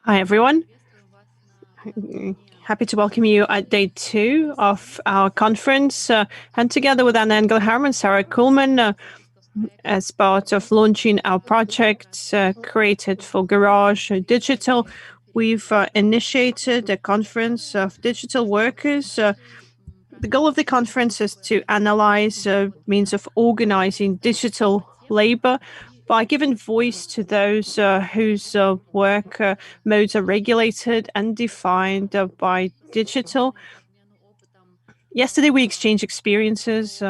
Hi, everyone. Happy to welcome you at day 2 of our conference. And together with Anna Engelhardt and Sara Culmann, as part of launching our project created for Garage Digital, we've initiated a conference of digital workers. The goal of the conference is to analyze means of organizing digital labor by giving voice to those whose work modes are regulated and defined by digital. Yesterday, we exchanged experiences.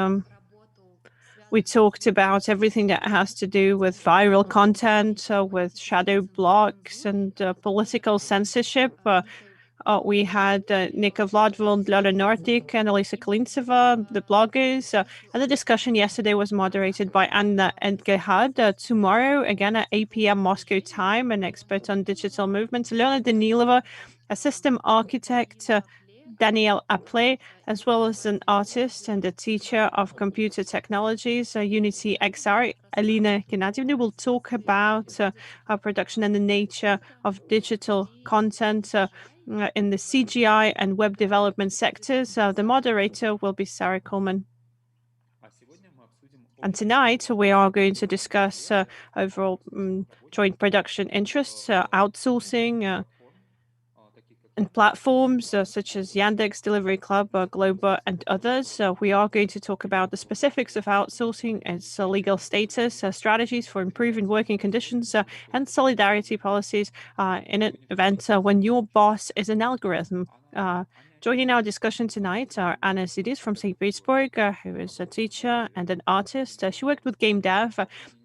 We talked about everything that has to do with viral content, with shadow blogs and political censorship. We had Nika Vladvil, Lola Nordic, and Elisa Kalintseva, the bloggers. And the discussion yesterday was moderated by Anna Engelhardt. Tomorrow, again at 8 p.m. Moscow time, an expert on digital movements, Leona Danilova, a system architect, Danielle Aple, as well as an artist and a teacher of computer technologies, Unity XR, Alina Gennadievna, will talk about our production and the nature of digital content in the CGI and web development sectors. The moderator will be Sara Culmann. And tonight, we are going to discuss overall joint production interests, outsourcing, and platforms such as Yandex, Delivery Club, Globo, and others. We are going to talk about the specifics of outsourcing, its legal status, strategies for improving working conditions, and solidarity policies in an event when your boss is an algorithm. Joining our discussion tonight are Anna Zidis from St. Petersburg, who is a teacher and an artist. She worked with game dev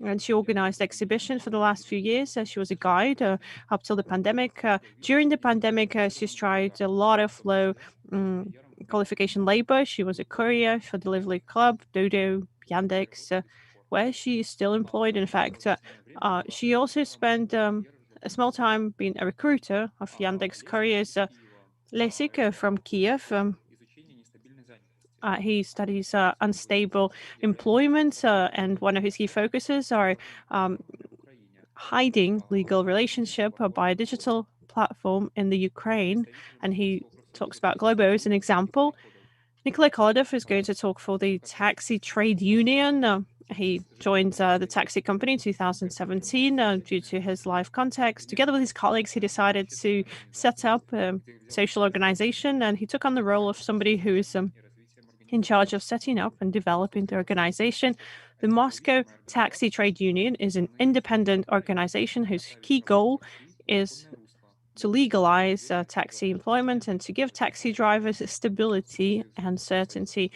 and she organized exhibitions for the last few years. She was a guide up till the pandemic. During the pandemic, she's tried a lot of low qualification labor. She was a courier for Delivery Club, Dodo, Yandex, where she is still employed. In fact, she also spent a small time being a recruiter of Yandex couriers. Lesik from Kiev. He studies unstable employment, and one of his key focuses are hiding legal relationship by a digital platform in the Ukraine. And he talks about Globo as an example. Nikolay Spesivtsev is going to talk for the taxi trade union. He joined the taxi company in 2017 due to his life context. Together with his colleagues, he decided to set up a social organization, and he took on the role of somebody who is in charge of setting up and developing the organization. The Moscow Taxi Trade Union is an independent organization whose key goal is to legalize taxi employment and to give taxi drivers stability and certainty.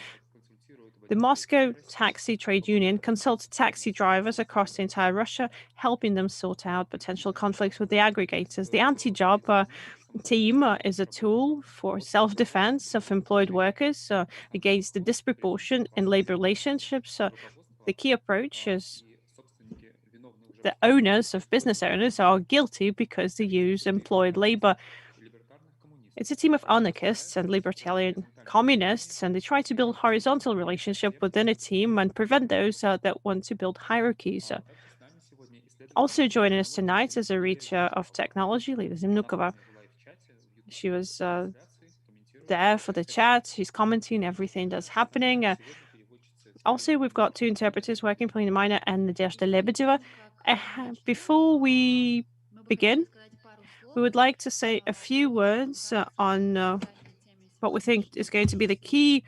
The Moscow Taxi Trade Union consults taxi drivers across the entire Russia, helping them sort out potential conflicts with the aggregators. The anti-job team is a tool for self-defense of employed workers against the disproportion in labor relationships. The key approach is the owners of business owners are guilty because they use employed labor. It's a team of anarchists and libertarian communists, and they try to build horizontal relationship within a team and prevent those that want to build hierarchies. Also joining us tonight is a reader of technology, Lida Zimnukova. She was there for the chat. She's commenting everything that's happening. Also, we've got 2 interpreters working, Polina Miner and Nadezhda Lebedeva. Before we begin, we would like to say a few words on what we think is going to be the key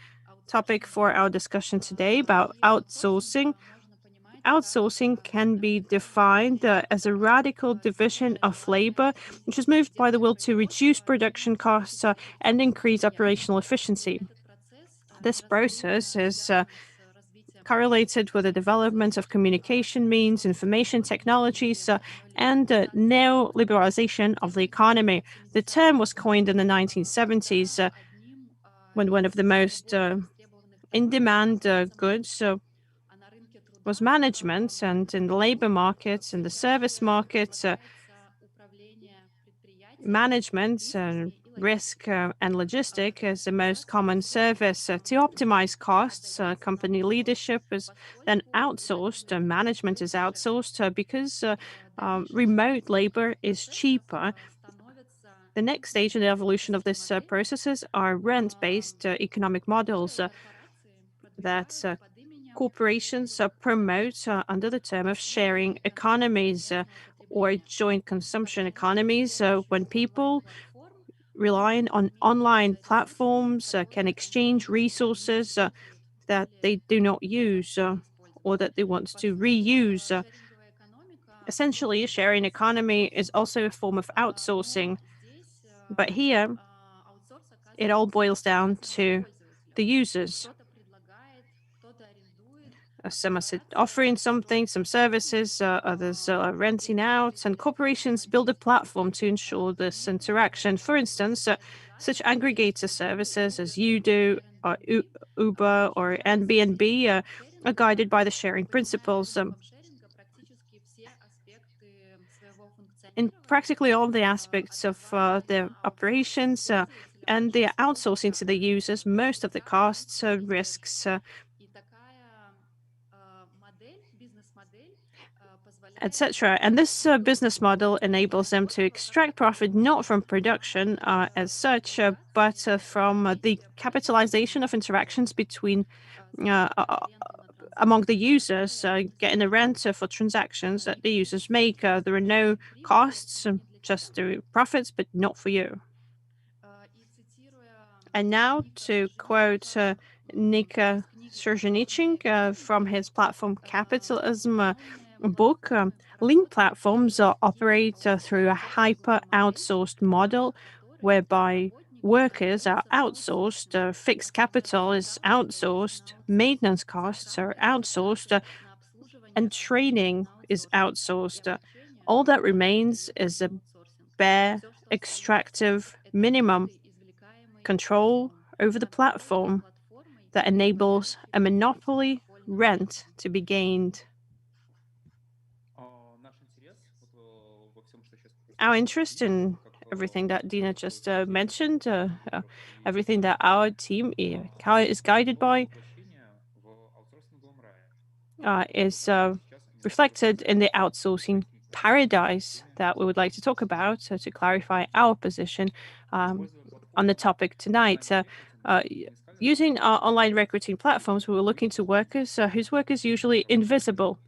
topic for our discussion today about outsourcing. Outsourcing can be defined as a radical division of labor, which is moved by the will to reduce production costs and increase operational efficiency. This process is correlated with the development of communication means, information technologies, and neoliberalization of the economy. The term was coined in the 1970s when one of the most in-demand goods was management, and in the labor markets and the service markets, management and risk and logistic is the most common service. To optimize costs, company leadership is then outsourced, management is outsourced because remote labor is cheaper. The next stage in the evolution of this processes are rent-based economic models that corporations promote under the term of sharing economies or joint consumption economies. When people relying on online platforms can exchange resources that they do not use or that they want to reuse. Essentially, a sharing economy is also a form of outsourcing. But here, it all boils down to the users. Some are offering something, some services, others are renting out, and corporations build a platform to ensure this interaction. For instance, such aggregator services as you do, or Uber or Airbnb are guided by the sharing principles. In practically all the aspects of their operations and the outsourcing to the users, most of the costs, risks, etc. And this business model enables them to extract profit not from production as such, but from the capitalization of interactions between among the users, getting a rent for transactions that the users make. There are no costs, just the profits, but not for you. And now to quote Nika Solzhenitsyn from his platform Capitalism book, lean platforms operate through a hyper outsourced model whereby workers are outsourced, fixed capital is outsourced, maintenance costs are outsourced, and training is outsourced. All that remains is a bare extractive minimum control over the platform that enables a monopoly rent to be gained. Our interest in everything that Dina just mentioned, everything that our team is guided by, is reflected in the outsourcing paradise that we would like to talk about to clarify our position on the topic tonight. Using our online recruiting platforms, we were looking to workers whose work is usually invisible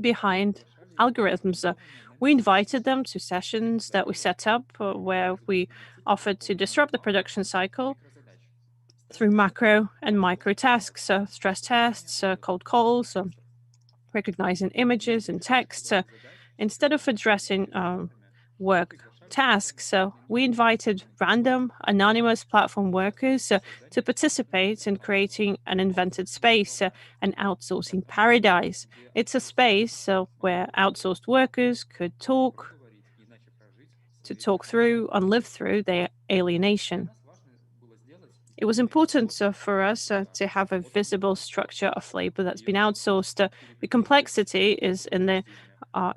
behind algorithms. We invited them to sessions that we set up where we offered to disrupt the production cycle through macro and micro tasks, stress tests, cold calls, recognizing images and text. Instead of addressing work tasks, we invited random, anonymous platform workers to participate in creating an invented space, an outsourcing paradise. It's a space where outsourced workers could talk through and live through their alienation. It was important for us to have a visible structure of labor that's been outsourced. The complexity is in the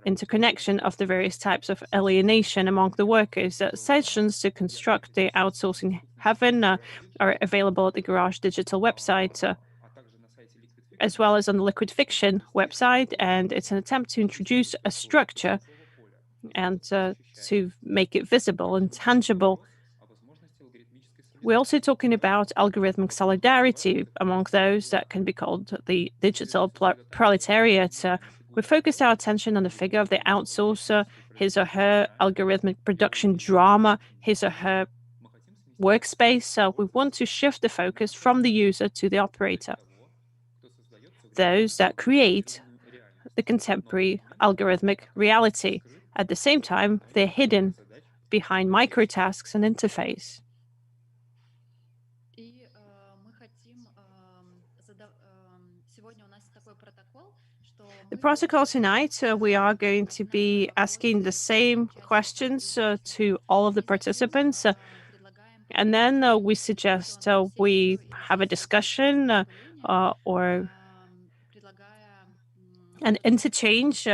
interconnection of the various types of alienation among the workers. Sessions to construct the outsourcing heaven are available at the Garage Digital website, as well as on the Liquid Fiction website, and it's an attempt to introduce a structure and to make it visible and tangible. We're also talking about algorithmic solidarity among those that can be called the digital proletariat. We focused our attention on the figure of the outsourcer, his or her algorithmic production drama, his or her workspace. So we want to shift the focus from the user to the operator, those that create the contemporary algorithmic reality. At the same time, they're hidden behind microtasks and interface. The protocol tonight, we are going to be asking the same questions to all of the participants. And then we suggest we have a discussion or an interchange.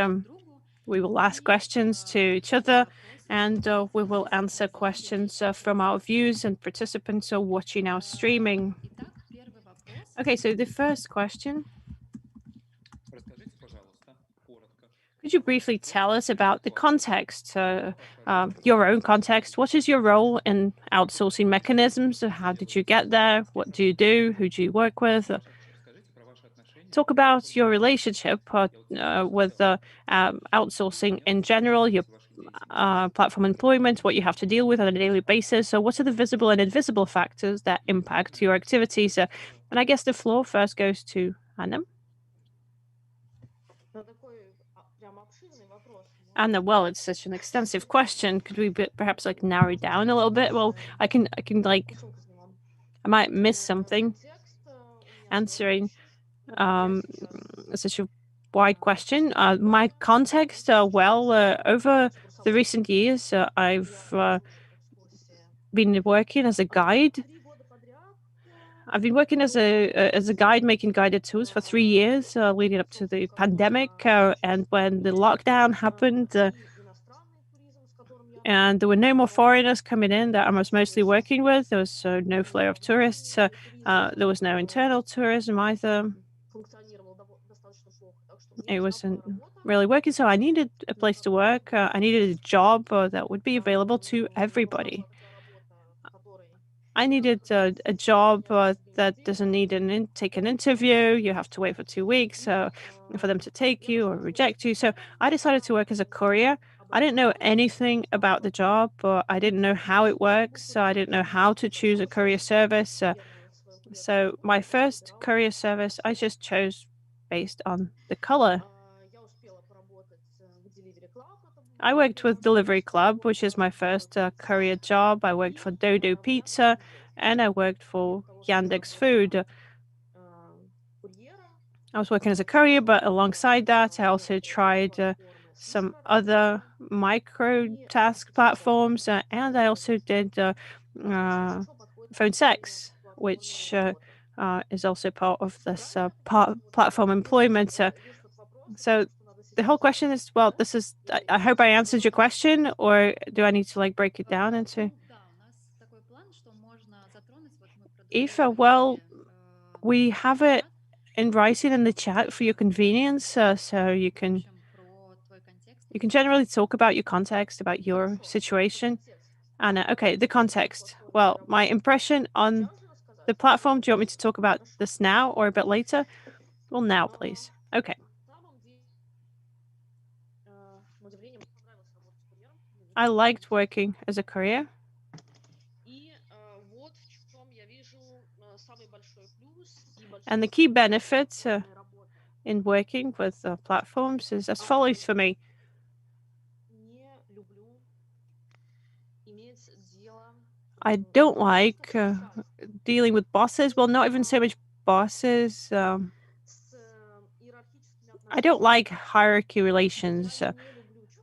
We will ask questions to each other, and we will answer questions from our viewers and participants watching our streaming. Okay, so the first question. Could Could you briefly tell us about the context, your own context? What is your role in outsourcing mechanisms? How did you get there? What do you do? Who do you work with? Talk about your relationship with outsourcing in general, your platform employment, what you have to deal with on a daily basis. So, what are the visible and invisible factors that impact your activities? And I guess the floor first goes to Anna. Anna, well, it's such an extensive question. Could we perhaps like narrow it down a little bit? Well, I can like, I might miss something answering such a wide question. My context, over the recent years, I've been working as a guide. I've been working as a guide, making guided tours for 3 years, leading up to the pandemic, and when the lockdown happened, and there were no more foreigners coming in that I was mostly working with. There was no flow of tourists. There was no internal tourism either. It wasn't really working, so I needed a place to work. I needed a job that would be available to everybody. I needed a job that doesn't need take an interview. You have to wait for 2 weeks for them to take you or reject you. So I decided to work as a courier. I didn't know anything about the job, but I didn't know how it works. So I didn't know how to choose a courier service. So my first courier service, I just chose based on the color. I worked with Delivery Club, which is my first courier job. I worked for Dodo Pizza, and I worked for Yandex Food. I was working as a courier, but alongside that, I also tried some other micro task platforms, and I also did phone sex, which is also part of this platform employment. So the whole question is, well, this is, I hope I answered your question, or do I need to like break it down into? If, well, we have it in writing in the chat for your convenience, so you can generally talk about your context, about your situation. Anna, okay, the context. Well, my impression on the platform. Do you want me to talk about this now or a bit later? Well, now, please. Okay. I liked working as a courier. And the key benefit in working with platforms is as follows for me. I don't like dealing with bosses. Well, not even so much bosses. I don't like hierarchy relations.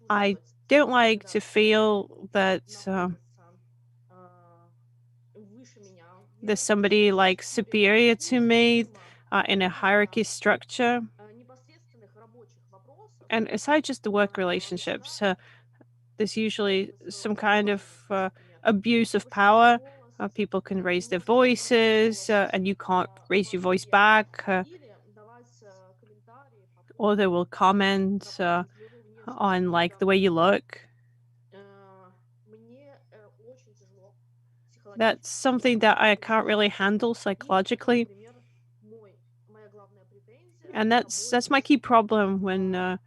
I don't like to feel that there's somebody like superior to me in a hierarchy structure. And aside just the work relationships, there's usually some kind of abuse of power. People can raise their voices, and you can't raise your voice back, or they will comment on like the way you look. That's something that I can't really handle psychologically, and that's my key problem when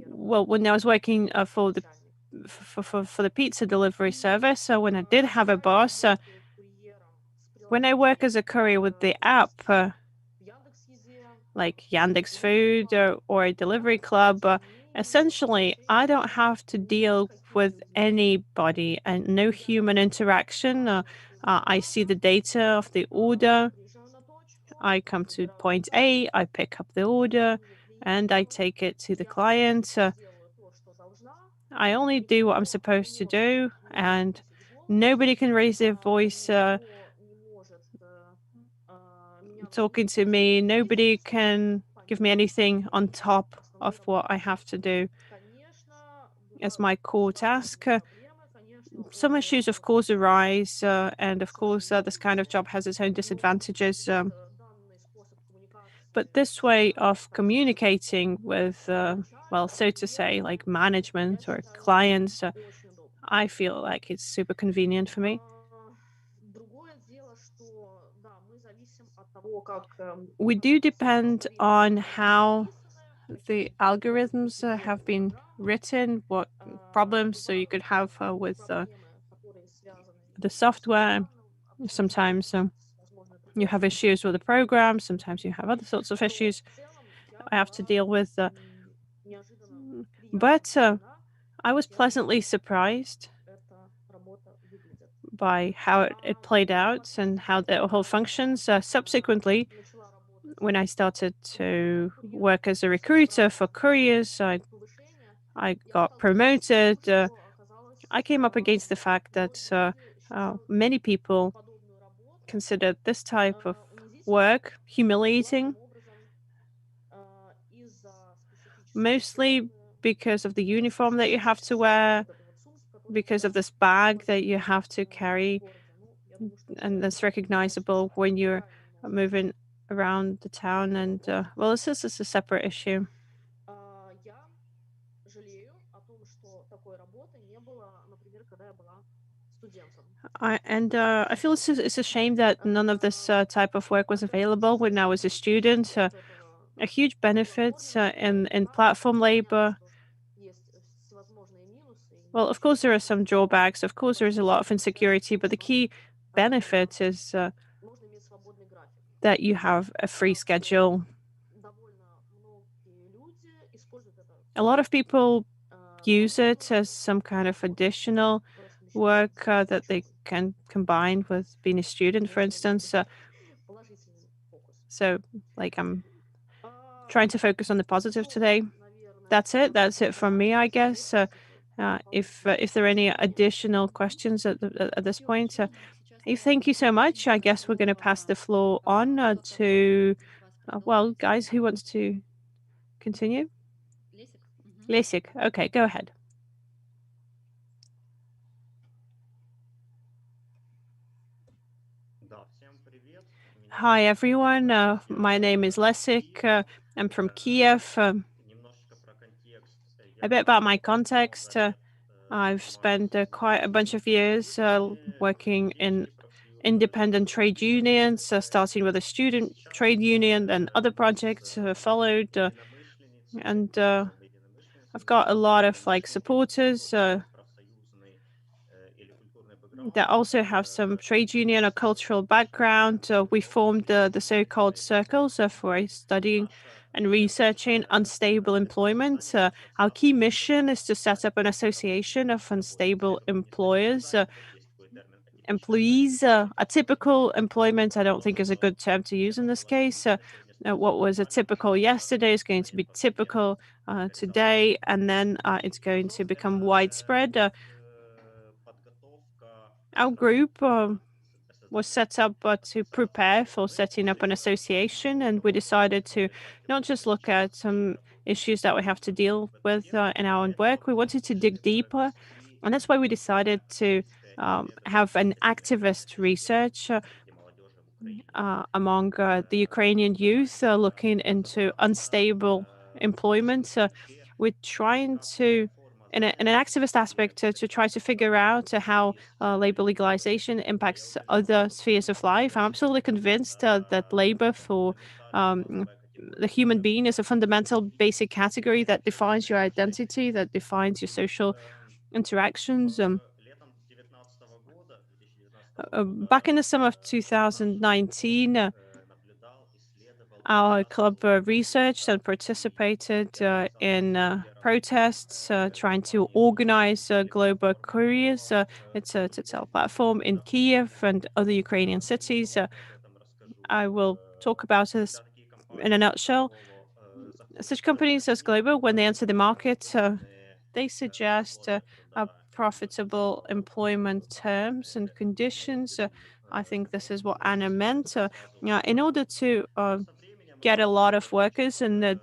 when I was working for the pizza delivery service. So when I did have a boss, when I work as a courier with the app, like Yandex Food or Delivery Club, essentially I don't have to deal with anybody and no human interaction. I see the data of the order. I come to point A, I pick up the order, and I take it to the client. I only do what I'm supposed to do, and nobody can raise their voice talking to me. Nobody can give me anything on top of what I have to do as my core task. Some issues, of course, arise, and of course, this kind of job has its own disadvantages. But this way of communicating with, well, so to say, like management or clients, I feel like it's super convenient for me. Другое дело, что, да, мы зависим от того, как, We как do все depend направления on how расписаны, the какие algorithms have определенные been программы. written, what problems so you Бывают could have with проблемы, которые связаны the именно с software. программным обеспечением, Sometimes возможно, это you have кодинг. issues with the program, sometimes you have other sorts of Но issues в целом я I have to была deal with. неожиданно приятно But удивлена I was тем, pleasantly как surprised эта работа выглядит. by how it played out and how the whole Когда я functions. Subsequently, начала работать when I started на to курьерах work as a после recruiter набрания for couriers, повышения, I я got столкнулась с тем, promoted. что оказалось, I came up against the fact that многие люди считают many people подобную работу consider this type of унизительной, work humiliating, главным образом из-за специфической mostly одежды, because of the uniform that you have to специфической wear, вот этой вот сумки, которую because of носят this bag that you большинство have to людей в carry, городе. Ну, я думаю, что and это that's достаточно recognizable when you're неправильное множество. moving around the town. And well, this is a separate issue. Я жалею о том, что такой работы не было, например, когда я была студентом. I feel it's a shame that none of this type of work was available when I was a Отличительной student. от этого A huge benefit in платформенного, platform понятно, labor. что есть всевозможные минусы, и Well, не of course, there are очень some drawbacks. Of course, there is a lot of положительная часть в insecurity, том, but the что key benefit is можно иметь свободный график. that you Очень have a free часто schedule. довольно многие люди используют это в A lot of целях people use it as платформенного some kind of работы, additional по совмещению work с that they учебой. can combine with being a student, for Если это instance. такой положительный фокус. So, like, I'm А, trying to focus on the positive Еще, today. наверное, That's it. хотелось That's бы it from me, добавить, I если guess. есть какие-то If дополнительные there are any соображения. additional questions at this Всё, point, отлично. Сейчас, thank наверно, you so очень much. I guess we're going to pass the хорошо, floor on кто-то хочет to вас well, продолжить. guys, who wants to continue? Лесик? Мгм. Lisik. Okay, go ahead. Hi, everyone. My name is Lesik. I'm from Kiev. A bit about my context. I've spent quite a bunch of years working in independent trade unions, starting with a student trade union, then other projects followed. And I've got a lot of like supporters that also have some trade union or cultural background. We formed the so-called circles for studying and researching unstable employment. Our key mission is to set up an association of unstable employees. A typical employment, I don't think is a good term to use in this case. What was a typical yesterday is going to be typical today, and then it's going to become widespread. Our group was set up to prepare for setting up an association, and we decided to not just look at some issues that we have to deal with in our own work. We wanted to dig deeper, and that's why we decided to have an activist research among the Ukrainian youth looking into unstable employment. We're trying to, in an activist aspect, to try to figure out how labor legalization impacts other spheres of life. I'm absolutely convinced that labor for um, the human being is a fundamental basic category that defines your identity, that defines your social interactions. Back in the summer of 2019, our club researched and participated in protests trying to organize global couriers. It's a platform in Kiev and other Ukrainian cities. I will talk about this in a nutshell. Such companies as Global, when they enter the market, they suggest profitable employment terms and conditions. I think this is what Anna meant. In order to get a lot of workers in the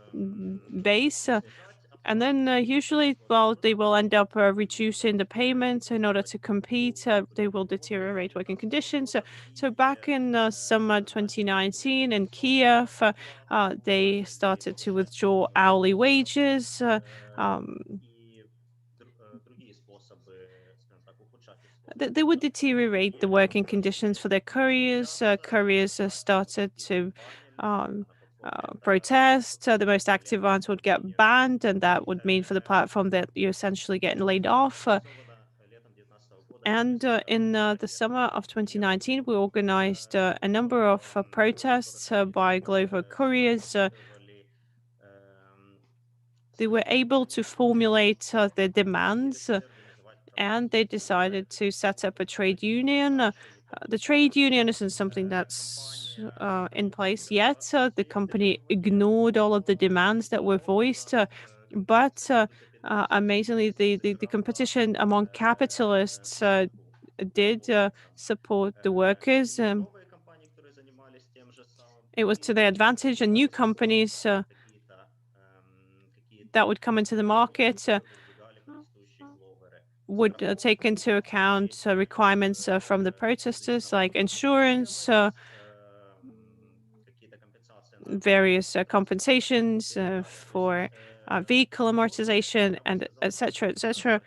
base, And then usually, well, they will end up reducing the payments in order to compete. They will deteriorate working conditions. So back in summer 2019 in Kiev, they started to withdraw hourly wages. Um, they would deteriorate the working conditions for their couriers. Couriers started to um, protest. The most active ones would get banned, and that would mean for the platform that you're essentially getting laid off. And in the summer of 2019, we organized a number of protests by global couriers. They were able to formulate their demands and they decided to set up a trade union. The trade union isn't something that's in place yet. The company ignored all of the demands that were voiced, but amazingly, the competition among capitalists did support the workers. It was to their advantage, and new companies that would come into the market would take into account requirements from the protesters, like insurance, various compensations for vehicle amortization, and etc., etc.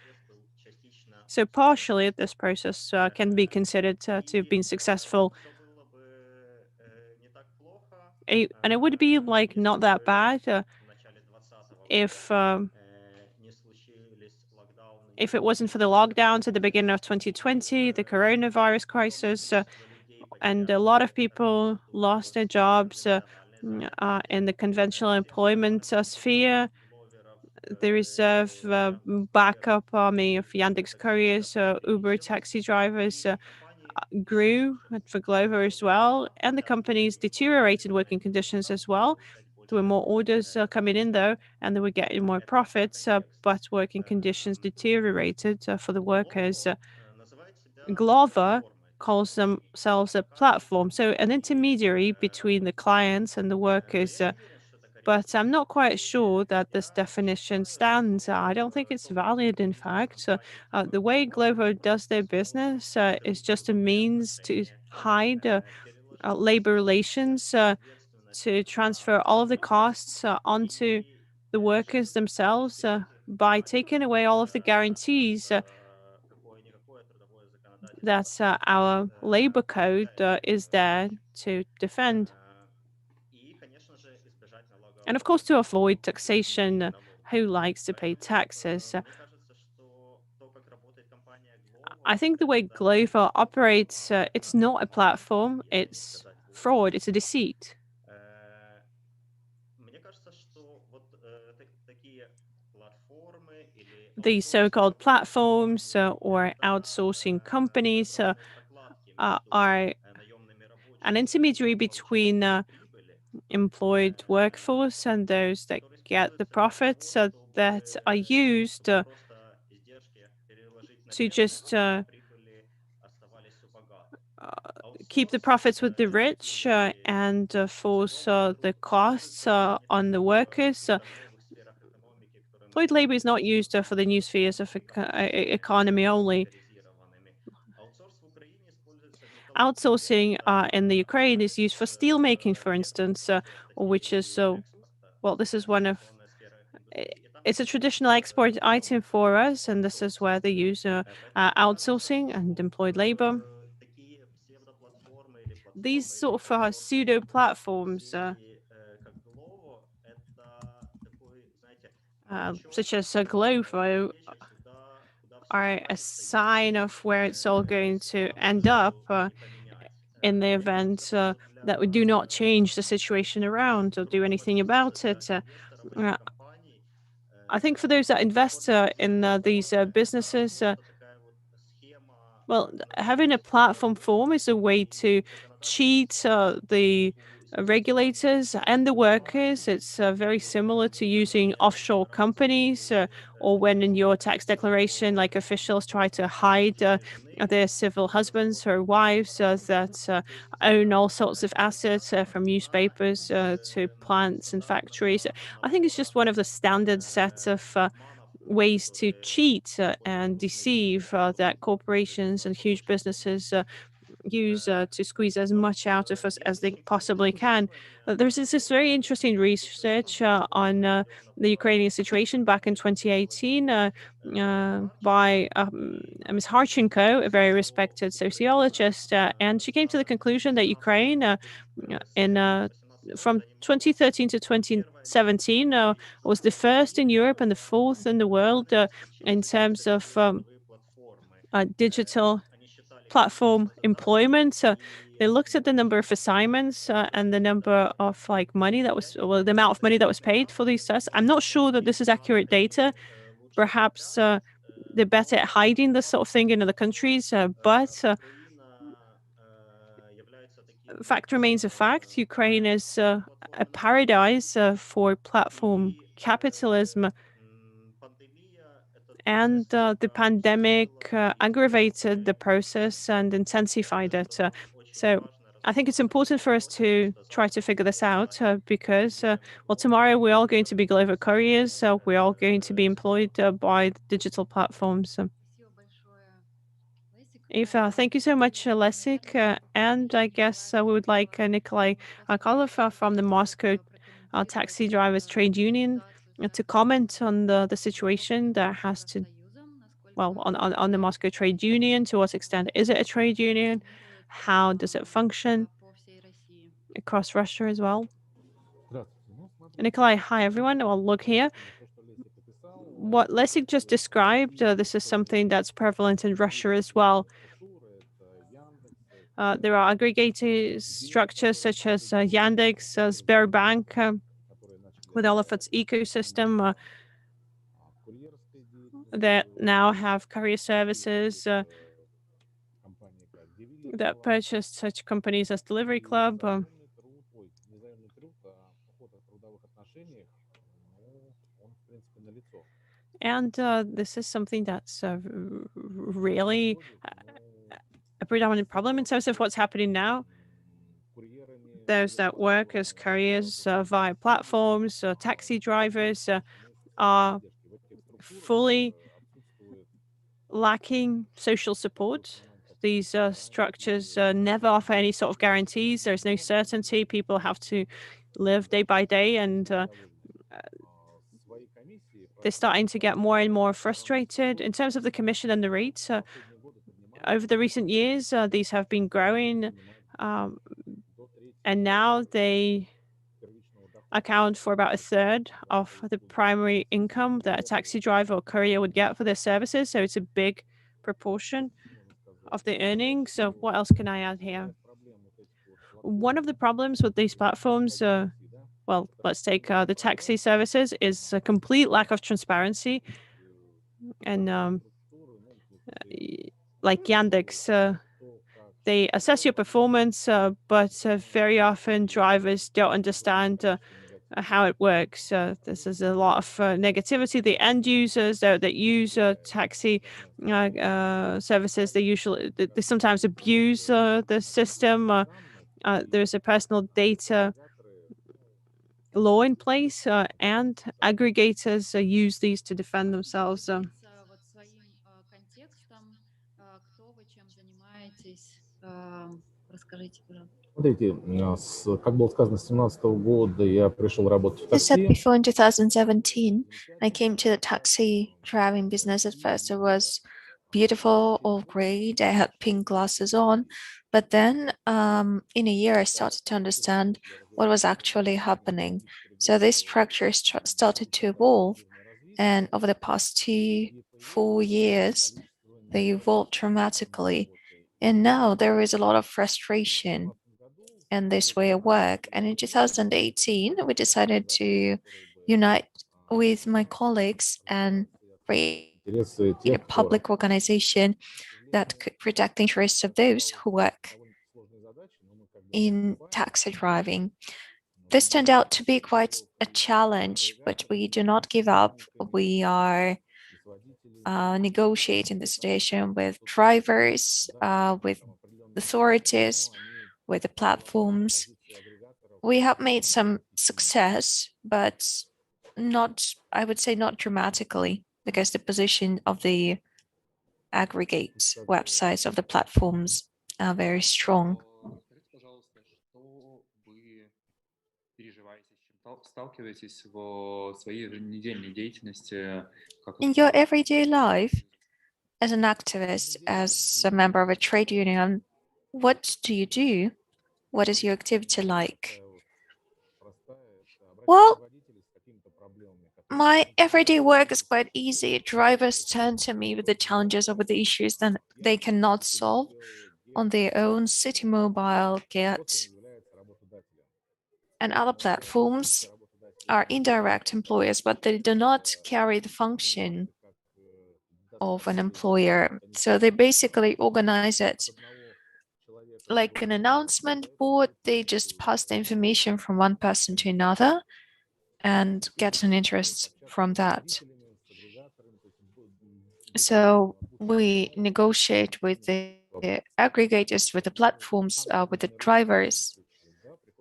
So partially, this process can be considered to have been successful. And it would be like not that bad if it wasn't for the lockdowns at the beginning of 2020, the coronavirus crisis, and a lot of people lost their jobs in the conventional employment sphere. The reserve backup army of Yandex couriers, Uber taxi drivers grew for Glovo as well, and the companies deteriorated working conditions as well. There were more orders coming in though, and they were getting more profits, but working conditions deteriorated for the workers. Glovo calls themselves a platform, so an intermediary between the clients and the workers. But I'm not quite sure that this definition stands. I don't think it's valid, in fact. The way Glovo does their business is just a means to hide labor relations, to transfer all of the costs onto the workers themselves by taking away all of the guarantees that our labor code is there to defend. And of course, to avoid taxation, who likes to pay taxes? I think the way Glovo operates, it's not a platform, it's fraud, it's a deceit. The so-called platforms or outsourcing companies are an intermediary between employed workforce and those that get the profits that are used to just keep the profits with the rich and force the costs on the workers. Employed labor is not used for the new spheres of economy only. Outsourcing in the Ukraine is used for steel making, for instance, which is well, this is one of it's a traditional export item for us, and this is where they use outsourcing and employed labor. These sort of pseudo platforms, such as Glovo, are a sign of where it's all going to end up in the event that we do not change the situation around or do anything about it. Uh, I think for those that invest in these businesses, well, having a platform form is a way to cheat the regulators and the workers. It's very similar to using offshore companies or when in your tax declaration, like officials try to hide their civil husbands or wives that own all sorts of assets from newspapers to plants and factories. I think it's just one of the standard sets of ways to cheat and deceive that corporations and huge businesses use to squeeze as much out of us as they possibly can. There's this very interesting research on the Ukrainian situation back in 2018 by Ms. Harchenko, a very respected sociologist, and she came to the conclusion that Ukraine in from 2013 to 2017 was the first in Europe and the fourth in the world in terms of digital platform employment. So they looked at the number of assignments and the number of money that was, well, the amount of money that was paid for these tests. I'm not sure that this is accurate data. Perhaps they're better at hiding this sort of thing in other countries, but fact remains a fact. Ukraine is a paradise for platform capitalism. And the pandemic aggravated the process and intensified it. So I think it's important for us to try to figure this out because, well, tomorrow we're all going to be global couriers. So we're all going to be employed by the digital platforms. Eva, thank you so much, Lessig. And I guess we would like Nikolay Kolov from the Moscow Taxi Drivers Trade Union to comment on the situation that has to, well, on the Moscow Trade Union. To what extent is it a trade union? How does it function across Russia as well? Nikolay, hi everyone. Well, look here. What Lessig just described, this is something that's prevalent in Russia as well. There are aggregated structures such as Yandex, Sberbank, with all of its ecosystem that now have courier services that purchased such companies as Delivery Club. And this is something that's really a predominant problem in terms of what's happening now. Those that work as couriers via platforms, taxi drivers are fully lacking social support. These structures never offer any sort of guarantees. There's no certainty. People have to live day by day, and they're starting to get more and more frustrated. In terms of the commission and the rates, over the recent years, these have been growing, and now they account for about a third of the primary income that a taxi driver or courier would get for their services. So it's a big proportion of the earnings. So what else can I add here? One of the problems with these platforms, well, let's take the taxi services, is a complete lack of transparency. And like Yandex, they assess your performance, but very often drivers don't understand how it works. This is a lot of negativity. The end users that use taxi services, they sometimes abuse the system. There's a personal data law in place, and aggregators use these to defend themselves. Расскажите, пожалуйста. Смотрите, как было сказано, с 2017 года я пришел работать в As said такси. before, in 2017, I came to the taxi driving business. At first, it was beautiful, all great. I had pink glasses on. But then in a year, I started to understand what was actually happening. So this structure started to evolve. And over the past 4 years, they evolved dramatically. And now there is a lot of frustration in this way of work. And in 2018, we decided to unite with my colleagues and create a public organization that could protect the interests of those who work in taxi driving. This turned out to be quite a challenge, but we do not give up. We are negotiating the situation with drivers, with authorities, with the platforms. We have made some success, but not, I would say, not dramatically, because the position of the aggregate websites of the platforms are very strong. Скажите, пожалуйста, что вы переживаете, с чем сталкиваетесь в своей еженедельной деятельности? In your everyday life, as an activist, as a member of a trade union, what do you do? What is your activity like? Well, my everyday work is quite easy. Drivers turn to me with the challenges or with the issues that they cannot solve on their own. City Mobile, Get, and other platforms are indirect employers, but they do not carry the function of an employer. So they basically organize it like an announcement board. They just pass the information from one person to another and get an interest from that. So we negotiate with the aggregators, with the platforms, with the drivers.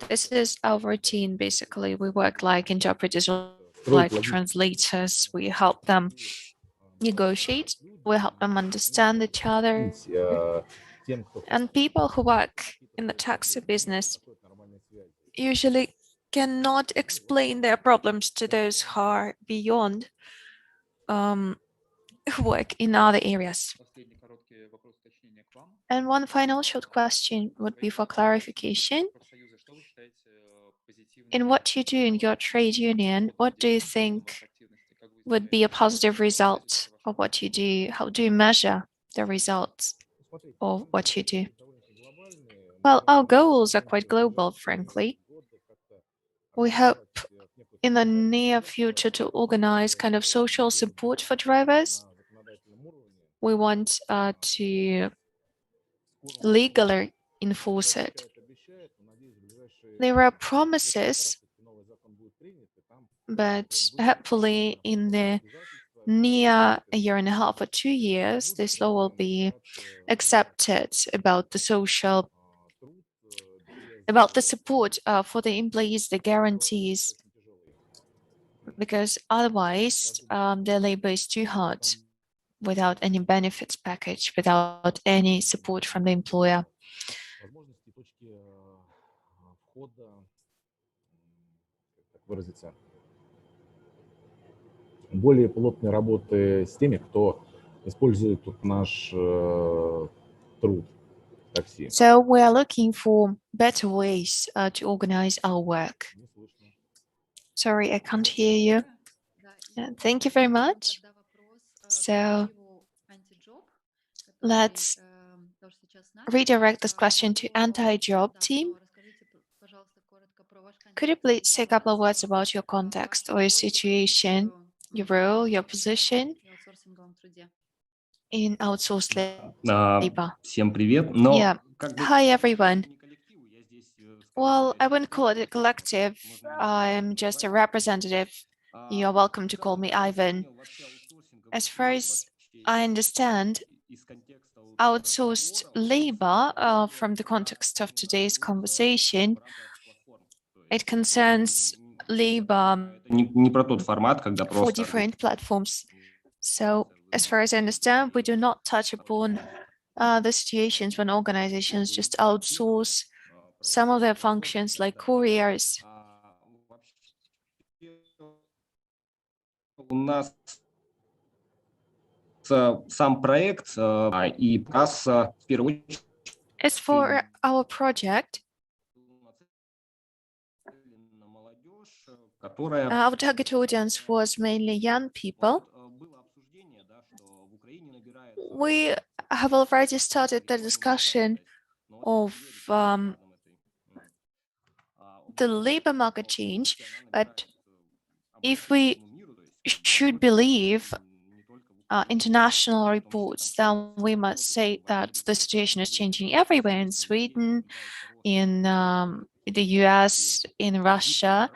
This is our routine, basically. We work like interpreters or like translators. We help them negotiate. We help them understand each other. And people who work in the taxi business usually cannot explain their problems to those who are beyond, who work in other areas. Последний короткий вопрос уточнения к вам. And one final short question would be for clarification. Профсоюзы, что вы считаете позитивным? In what you do in your trade union, what do you think would be a positive result of what you do? How do you measure the results of what you do? Well, our goals are quite global, frankly. We hope in the near future to organize kind of social support for drivers. We want to legally enforce it. There are promises, but hopefully in the near a year and a half or 2 years, this law will be accepted about the social, about the support for the employees, the guarantees, because otherwise their labor is too hard without any benefits package, without any support from the employer. Возможности точки входа, как выразиться, более плотной работы с теми, кто использует тут наш труд такси. So we are looking for better ways to organize our work. Не слышно. Sorry, I can't hear you. Thank you very much. So let's redirect this question to anti-job team. Could you please say a couple of words about your context or your situation, your role, your position in outsourced labor? Всем привет. Но Yeah. Hi, everyone. Well, I wouldn't call it a collective. I'm just a representative. You're welcome to call me Ivan. As far as I understand, outsourced labor, from the context of today's conversation, it concerns labor не про тот формат, когда for просто different platforms. So, as far as I understand, we do not touch upon the situations when organizations just outsource some of their functions, like couriers. у нас сам проект и как раз в первую очередь As for our project, на молодежь, которая our target audience was mainly young people. было обсуждение, да, что в Украине набирает We have already started the discussion of the labor market change, but if we should believe international reports, then we must say that the situation is changing everywhere in Sweden, in the US, in Russia.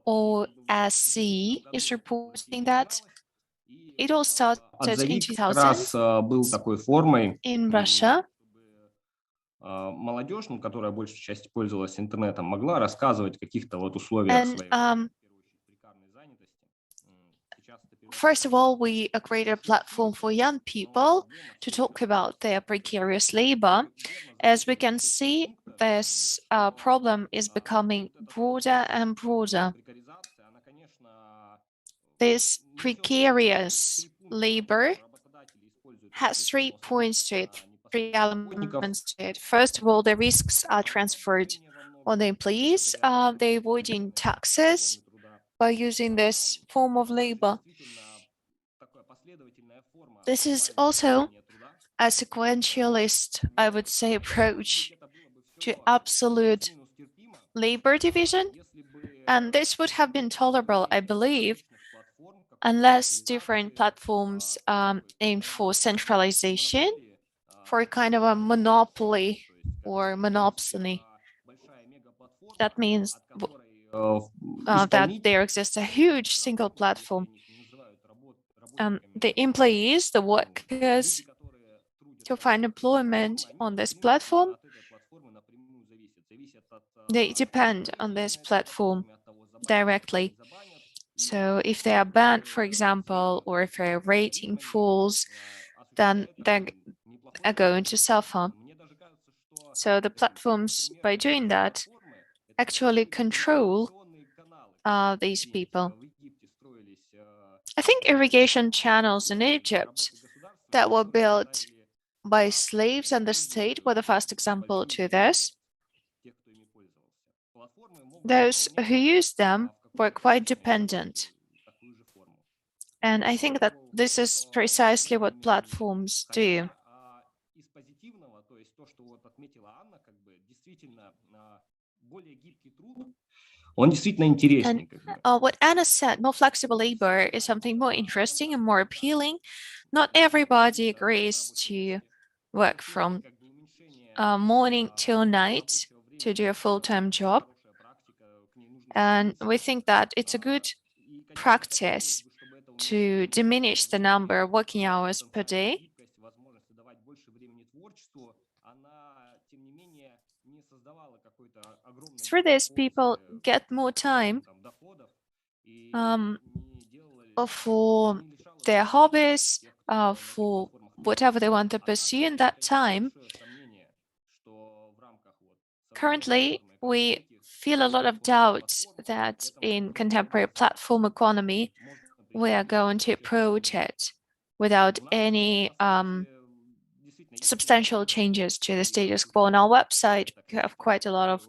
OSCE is reporting that it all started in Отзовик как 2000 раз был такой формой, in Russia. молодежь, ну, которая большей частью пользовалась интернетом, могла рассказывать о каких-то вот условиях And своей, в первую очередь, прекарной занятости. Сейчас это превратилось first of all, we created a platform for young people to talk about their precarious labor. As we can see, this problem is becoming broader and broader. прекаризация, она, конечно, This precarious labor работодатели используют has 3 points to it, 3 работников. elements to it. First of all, the risks are transferred on the employees. They're avoiding taxes by using this form of labor. This is also a sequentialist, I would say, approach to absolute labor division. And this would have been tolerable, I believe, unless different platforms aim for centralization, for a kind of a monopoly or monopsony. That means that there exists a huge single platform. The employees, the workers, to find employment on this platform, they depend on this platform directly. So if they are banned, for example, or if their rating falls, then they are going to suffer. So the platforms, by doing that, actually control these people. I think irrigation channels in Egypt that were built by slaves and the state were the first example to this. Those who used them were quite dependent. And I think that this is precisely what platforms do. Он действительно интереснее. What Anna said, more flexible labor is something more interesting and more appealing. Not everybody agrees to work from morning till night to do a full-time job. And we think that it's a good practice to diminish the number of working hours per day. Through this, people get more time for their hobbies, for whatever they want to pursue in that time. Currently, we feel a lot of doubt that in contemporary platform economy, we are going to approach it without any substantial changes to the status quo. On our website, we have quite a lot of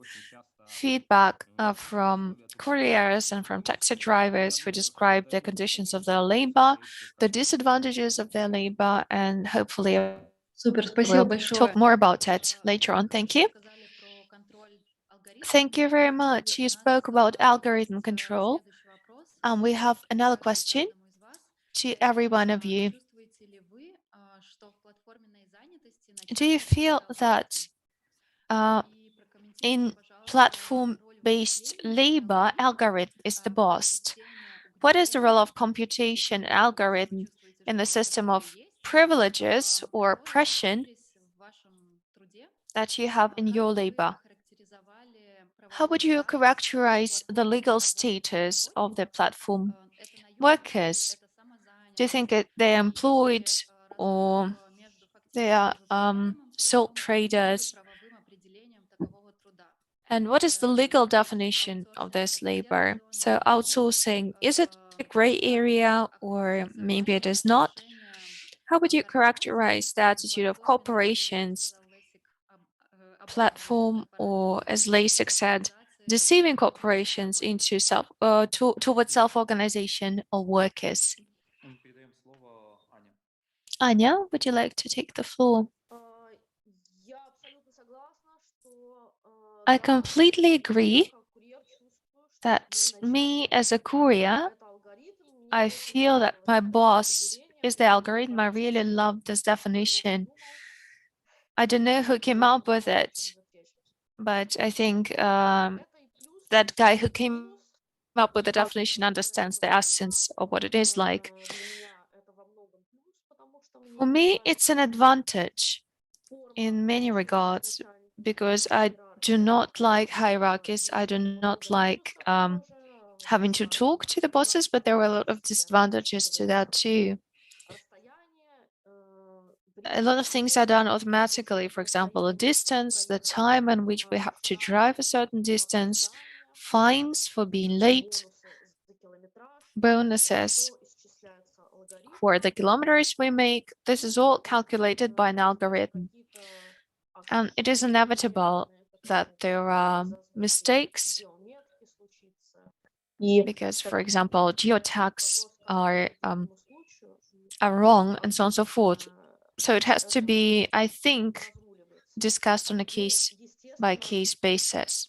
feedback from couriers and from taxi drivers who describe the conditions of their labor, the disadvantages of their labor, and hopefully Супер, спасибо we'll большое. talk more about it later on. Thank you. Thank you very much. You spoke about algorithm control. And we have another question to every one of you. Do you feel that in platform-based labor, algorithm is the boss? What is the role of computation algorithm in the system of privileges or oppression that you have in your labor? How would you characterize the legal status of the platform workers? Do you think they're employed or they are sole traders? And what is the legal definition of this labor? So outsourcing, is it a gray area or maybe it is not? How would you characterize the attitude of corporations, platform, or as Lasik said, deceiving corporations into towards self-organization of workers? Anya, would you like to take the floor? I completely agree that me as a courier I feel that my boss is the algorithm. I really love this definition. I don't know who came up with it, but I think that guy who came up with the definition understands the essence of what it is like. For me, it's an advantage in many regards because I do not like hierarchies. I do not like having to talk to the bosses, but there are a lot of disadvantages to that too. A lot of things are done automatically. For example, the distance, the time in which we have to drive a certain distance, fines for being late, bonuses for the kilometers we make. This is all calculated by an algorithm. And it is inevitable that there are mistakes because, for example, geotags are wrong and so on and so forth. So it has to be, I think, discussed on a case-by-case basis.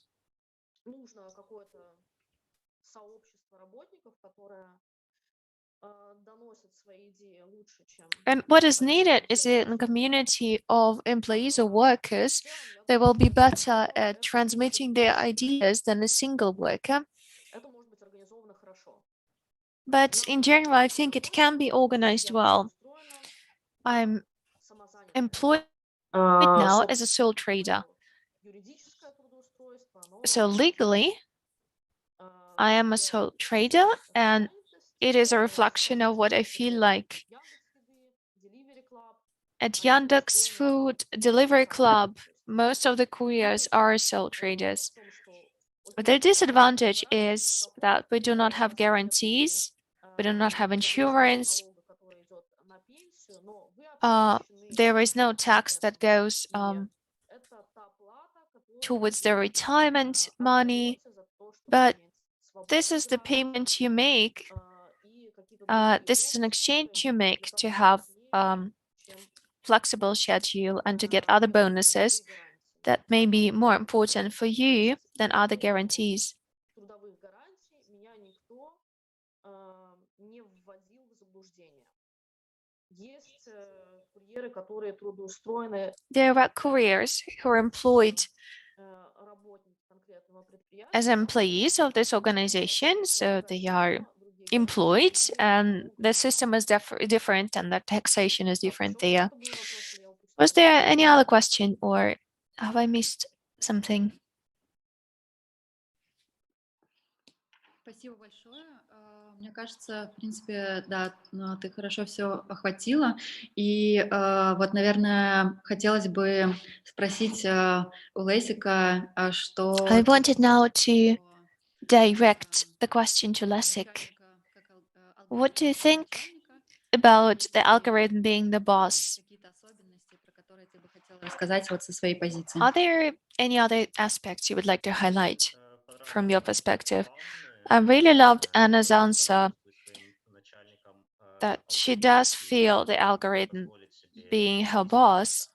And what is needed is a community of employees or workers. They will be better at transmitting their ideas than a single worker. But in general, I think it can be organized well. I'm employed now as a sole trader. So legally, I am a sole trader, and it is a reflection of what I feel like. At Yandex Food Delivery Club, most of the couriers are sole traders. The disadvantage is that we do not have guarantees, we do not have insurance. There is no tax that goes towards the retirement money, but this is the payment you make. This is an exchange you make to have flexible schedule and to get other bonuses that may be more important for you than other guarantees. There are couriers who are employed as employees of this organization, so they are employed and the system is different and the taxation is different there. Was there any other question or have I missed something? Спасибо большое. Мне кажется, в принципе, да, ты хорошо все охватила. И вот, наверное, хотелось бы спросить у Лесика, что... I wanted now to direct the question to Lessig. What do you think about the algorithm being the boss? Рассказать вот со своей позиции. Are there any other aspects you would like to highlight from your perspective? I really loved Anna's answer that she does feel the algorithm being her boss,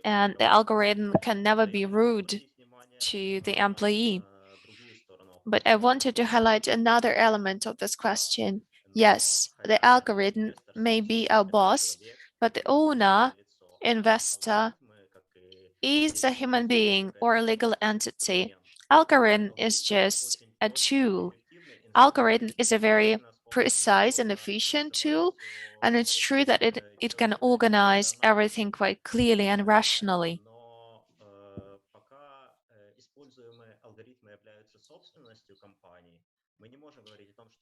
and the algorithm can never be rude to the employee. But I wanted to highlight another element of this question. Yes, the algorithm may be our boss, but the owner, investor, is a human being or a legal entity. Algorithm is just a tool. Algorithm is a very precise and efficient tool, and it's true that it can organize everything quite clearly and rationally.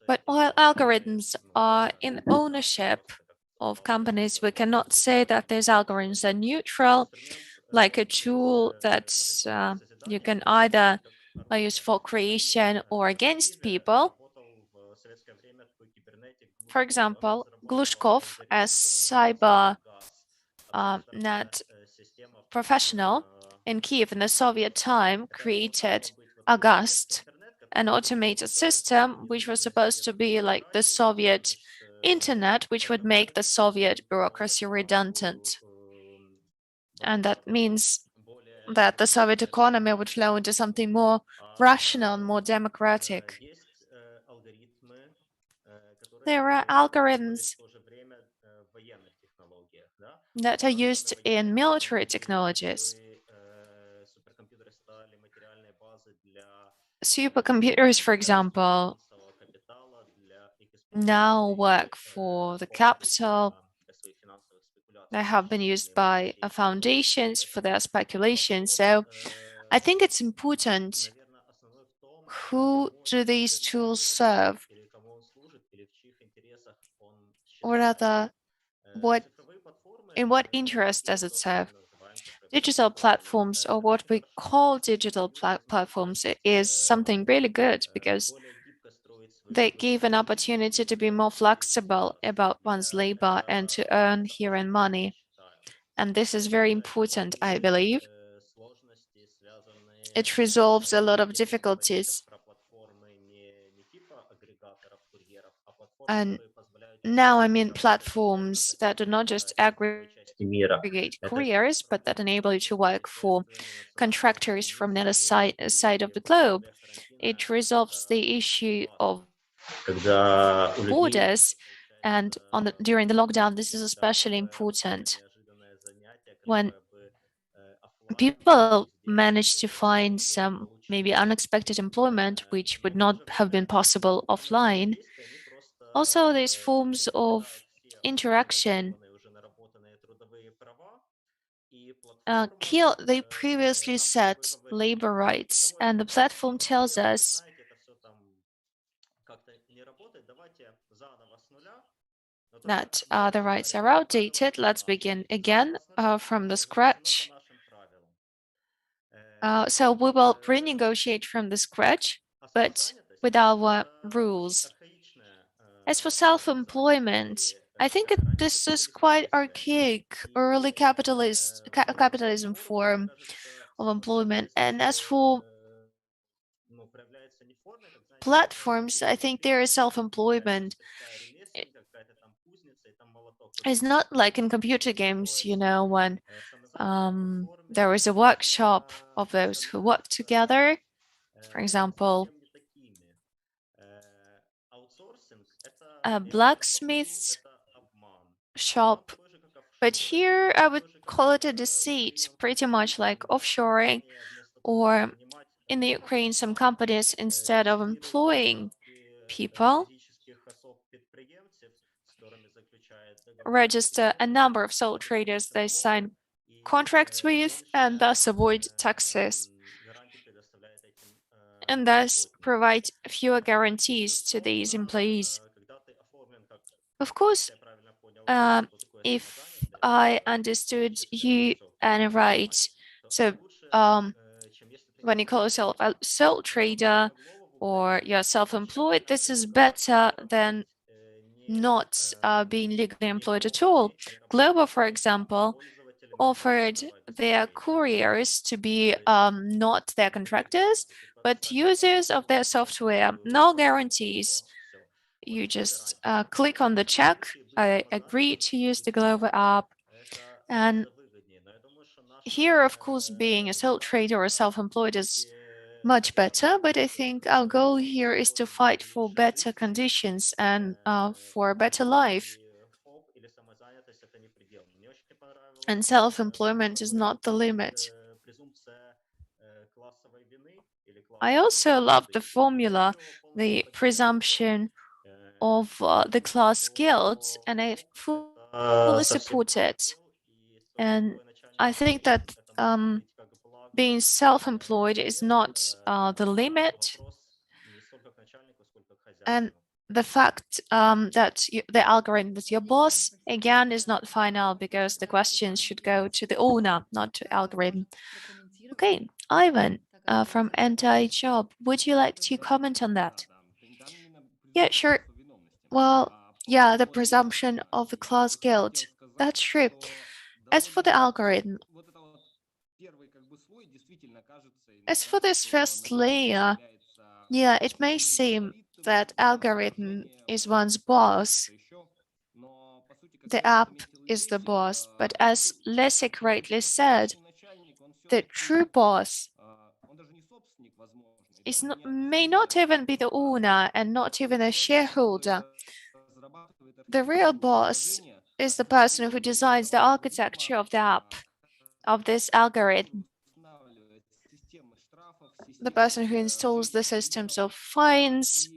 But while algorithms are in ownership of companies, we cannot say that these algorithms are neutral, like a tool that you can either use for creation or against people. For example, Glushkov, a cyber net professional in Kiev in the Soviet time, created August, an automated system which was supposed to be like the Soviet internet, which would make the Soviet bureaucracy redundant. And that means that the Soviet economy would flow into something more rational and more democratic. there are algorithms that are used in military technologies. Supercomputers, for example, now work for the capital. They have been used by foundations for their speculation. So I think it's important who do these tools serve, or rather, in what interest does it serve? Digital platforms, or what we call digital platforms, is something really good because they give an opportunity to be more flexible about one's labor and to earn here and money. And this is very important, I believe. It resolves a lot of difficulties. And now I mean platforms that do not just aggregate couriers, but that enable you to work for contractors from the other side of the globe. It resolves the issue of borders, and during the lockdown, this is especially important. When people manage to find some maybe unexpected employment, which would not have been possible offline. Also, these forms of interaction they previously set labor rights, and the platform tells us that the rights are outdated. Let's begin again from the scratch. So we will renegotiate from the scratch, but with our rules. As for self-employment, I think this is quite archaic, early capitalism form of employment. And as for platforms, I think there is self-employment. It's not like in computer games, when there is a workshop of those who work together. For example, a blacksmith's shop. But here I would call it a deceit, pretty much like offshoring, or in the Ukraine, some companies, instead of employing people, register a number of sole traders they sign contracts with and thus avoid taxes, and thus provide fewer guarantees to these employees. Of course, if I understood you, Anna, right, so when you call yourself a sole trader or you're self-employed, this is better than not being legally employed at all. Glovo, for example, offered their couriers to be not their contractors, but users of their software. No guarantees. You just click on the check, I agree to use the Glovo app. And here, of course, being a sole trader or self-employed is much better, but I think our goal here is to fight for better conditions and for a better life. And self-employment is not the limit. I also love the formula, the presumption of the class guilt, and I fully support it. And I think that being self-employed is not the limit. And the fact that the algorithm is your boss, again, is not final because the questions should go to the owner, not to algorithm. Okay, Ivan from Anti-Job, would you like to comment on that? Yeah, sure. Well, yeah, the presumption of the class guilt. That's true. As for the algorithm, as for this first layer, yeah, it may seem that algorithm is one's boss. The app is the boss, but as Lessig rightly said, the true boss may not even be the owner and not even a shareholder. the real boss is the person who designs the architecture of the app, of this algorithm, the person who installs the systems of fines.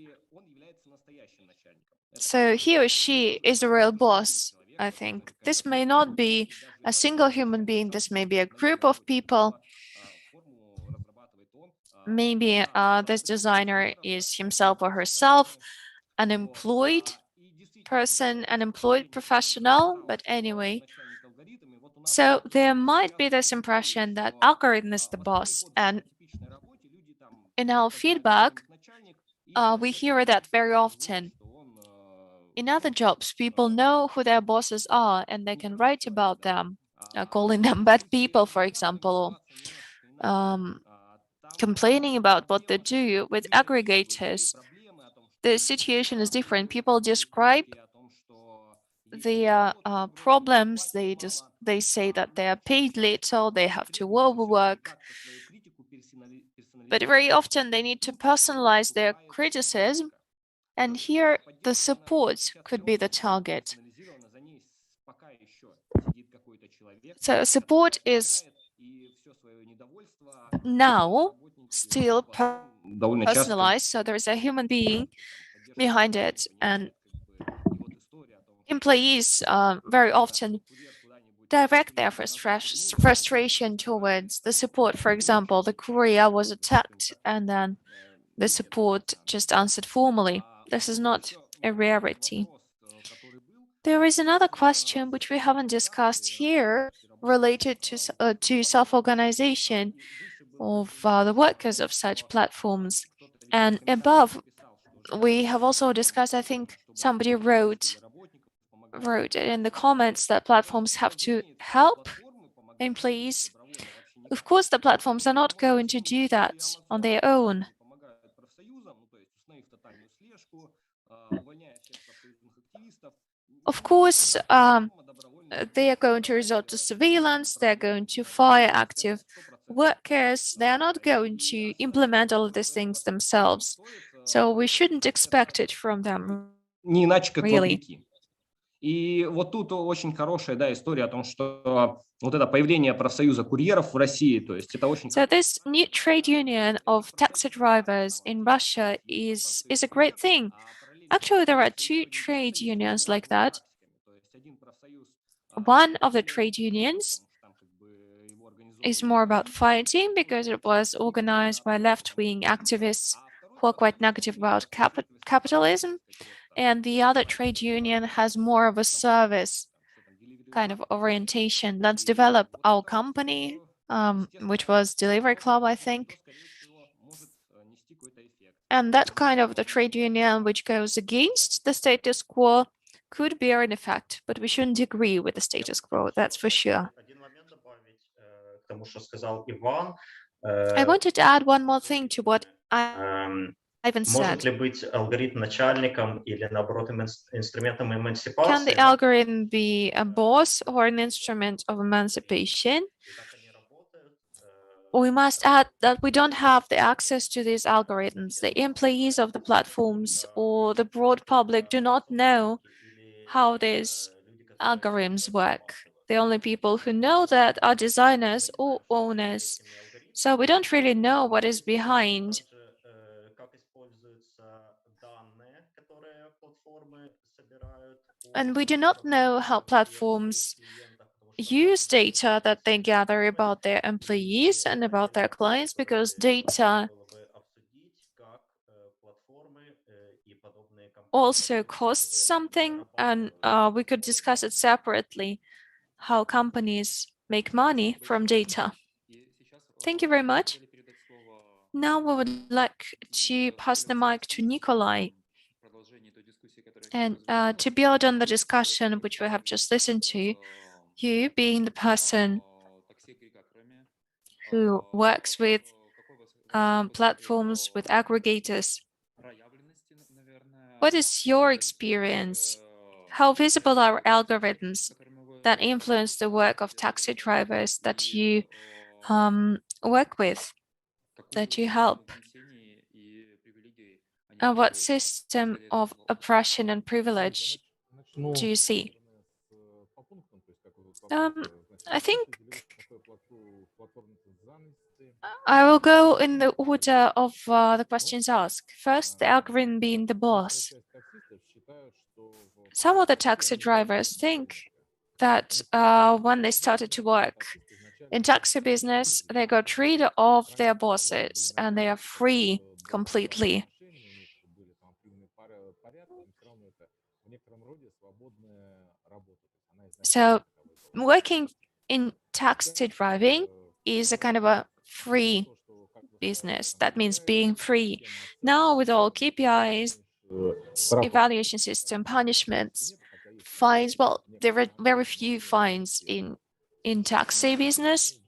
So he or she is the real boss, I think. This may not be a single human being, this may be a group of people. Maybe this designer is himself or herself an employed person, an employed professional, but anyway. So there might be this impression that algorithm is the boss, and in our feedback, we hear that very often. In other jobs, people know who their bosses are and they can write about them, calling them bad people, for example, complaining about what they do. With aggregators, the situation is different. People describe their problems. They say that they are paid little, they have to overwork. But very often they need to personalize their criticism, and here the support could be the target. So support is now still personalized, so there is a human being behind it, and employees very often direct their frustration towards the support. For example, the courier was attacked and then the support just answered formally. This is not a rarity. There is another question which we haven't discussed here related to self-organization of the workers of such platforms. And above, we have also discussed, I think somebody wrote it in the comments, that platforms have to help employees. Of course, the platforms are not going to do that on their own. Of course, they are going to resort to surveillance, they're going to fire active workers, they are not going to implement all of these things themselves. So we shouldn't expect it from them, Не иначе, как really. вопреки. И вот тут очень хорошая, да, история о том, что вот это появление профсоюза курьеров в России, то есть это очень... So this new trade union of taxi drivers in Russia is a great thing. Actually, there are two trade unions like that. One of the trade unions is more about fighting because it was organized by left-wing activists who are quite negative about capitalism. And the other trade union has more of a service kind of orientation. Let's develop our company, which was Delivery Club, I think. And that kind of the trade union which goes against the status quo could bear an effect, but we shouldn't agree with the status quo, that's for sure. I wanted to add one more thing to what Ivan said. Can the algorithm be a boss or an instrument of emancipation? We must add that we don't have the access to these algorithms. The employees of the platforms or the broad public do not know how these algorithms work. The only people who know that are designers or owners. So we don't really know what is behind. And we do not know how platforms use data that they gather about their employees and about their clients, because data also costs something, and we could discuss it separately, how companies make money from data. Thank you very much. Now we would like to pass the mic to Nikolay. And to build on the discussion which we have just listened to, you being the person who works with platforms, with aggregators, what is your experience? How visible are algorithms that influence the work of taxi drivers that you work with, that you help? And what system of oppression and privilege do you see? I think I will go in the order of the questions asked. First, the algorithm being the boss. Some of the taxi drivers think that when they started to work in taxi business, they got rid of their bosses and they are free completely. So working in taxi driving is a kind of a free business. That means being free. Now with all KPIs, evaluation system, punishments, fines, well, there are very few fines in taxi business.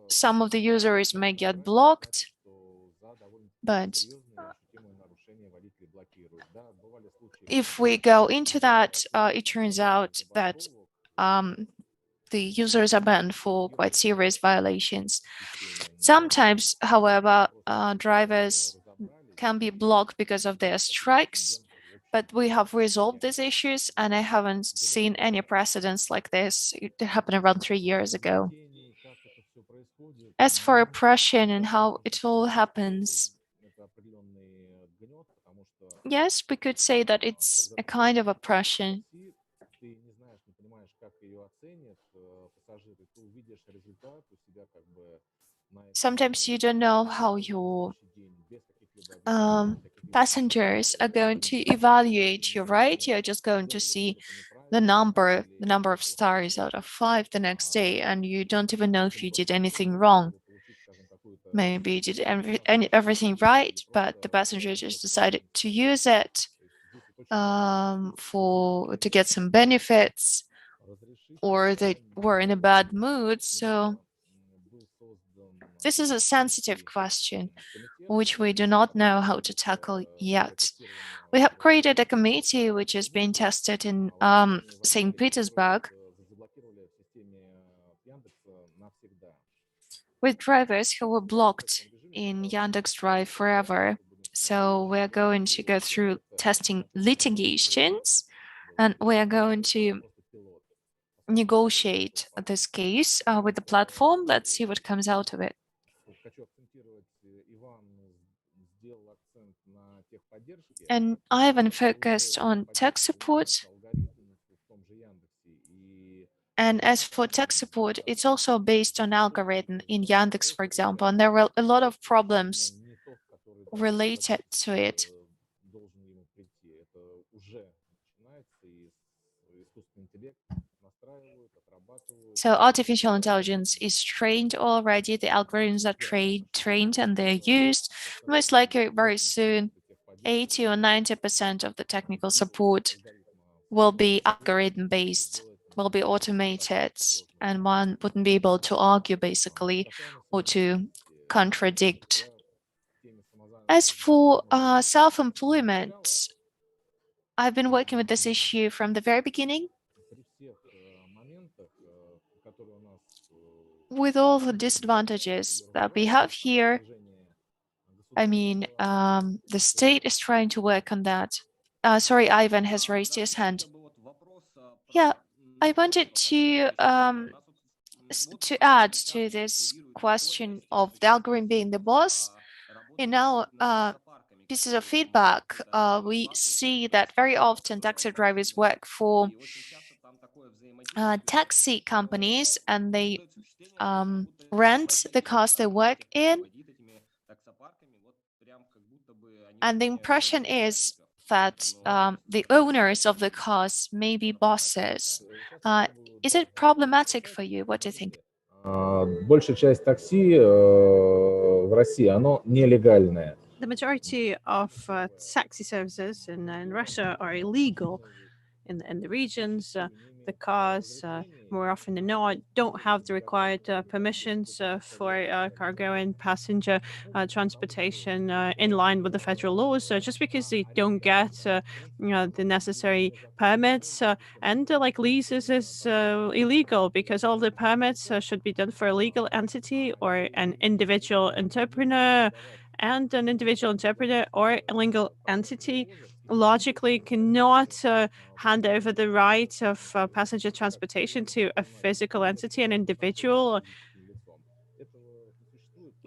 Some of the users may get blocked, but if we go into that, it turns out that the users are banned for quite serious violations. Sometimes, however, drivers can be blocked because of their strikes, but we have resolved these issues and I haven't seen any precedents like this. It happened around 3 years ago. As for oppression and how it all happens, yes, we could say that it's a kind of oppression. Sometimes you don't know how your passengers are going to evaluate you, right? You're just going to see the number of stars out of 5 the next day, and you don't even know if you did anything wrong. Maybe you did everything right, but the passenger just decided to use it to get some benefits, or they were in a bad mood. So this is a sensitive question, which we do not know how to tackle yet. We have created a committee which is being tested in St. Petersburg with drivers who were blocked in Yandex Drive forever. So we're going to go through testing litigations and we are going to negotiate this case with the platform. Let's see what comes out of it. And Ivan focused on tech support. And as for tech support, it's also based on algorithm in Yandex, for example, and there were a lot of problems related to it. So artificial intelligence is trained already. The algorithms are trained and they're used. Most likely very soon, 80 or 90% of the technical support will be algorithm based, will be automated, and one wouldn't be able to argue basically or to contradict. As for self-employment, I've been working with this issue from the very beginning. With all the disadvantages that we have here, I mean, the state is trying to work on that. Sorry, Ivan has raised his hand. Yeah, I wanted to add to this question of the algorithm being the boss. In our pieces of feedback, we see that very often taxi drivers work for taxi companies and they rent the cars they work in. And the impression is that the owners of the cars may be bosses. Is it problematic for you? What do you think? Большая часть такси в России, оно нелегальное. The majority of taxi services in Russia are illegal in the regions. The cars, more often than not, don't have the required permissions for cargo and passenger transportation in line with the federal laws. So just because they don't get the necessary permits and like leases is illegal, because all the permits should be done for a legal entity or an individual entrepreneur. And an individual interpreter or a legal entity logically cannot hand over the right of passenger transportation to a physical entity, an individual.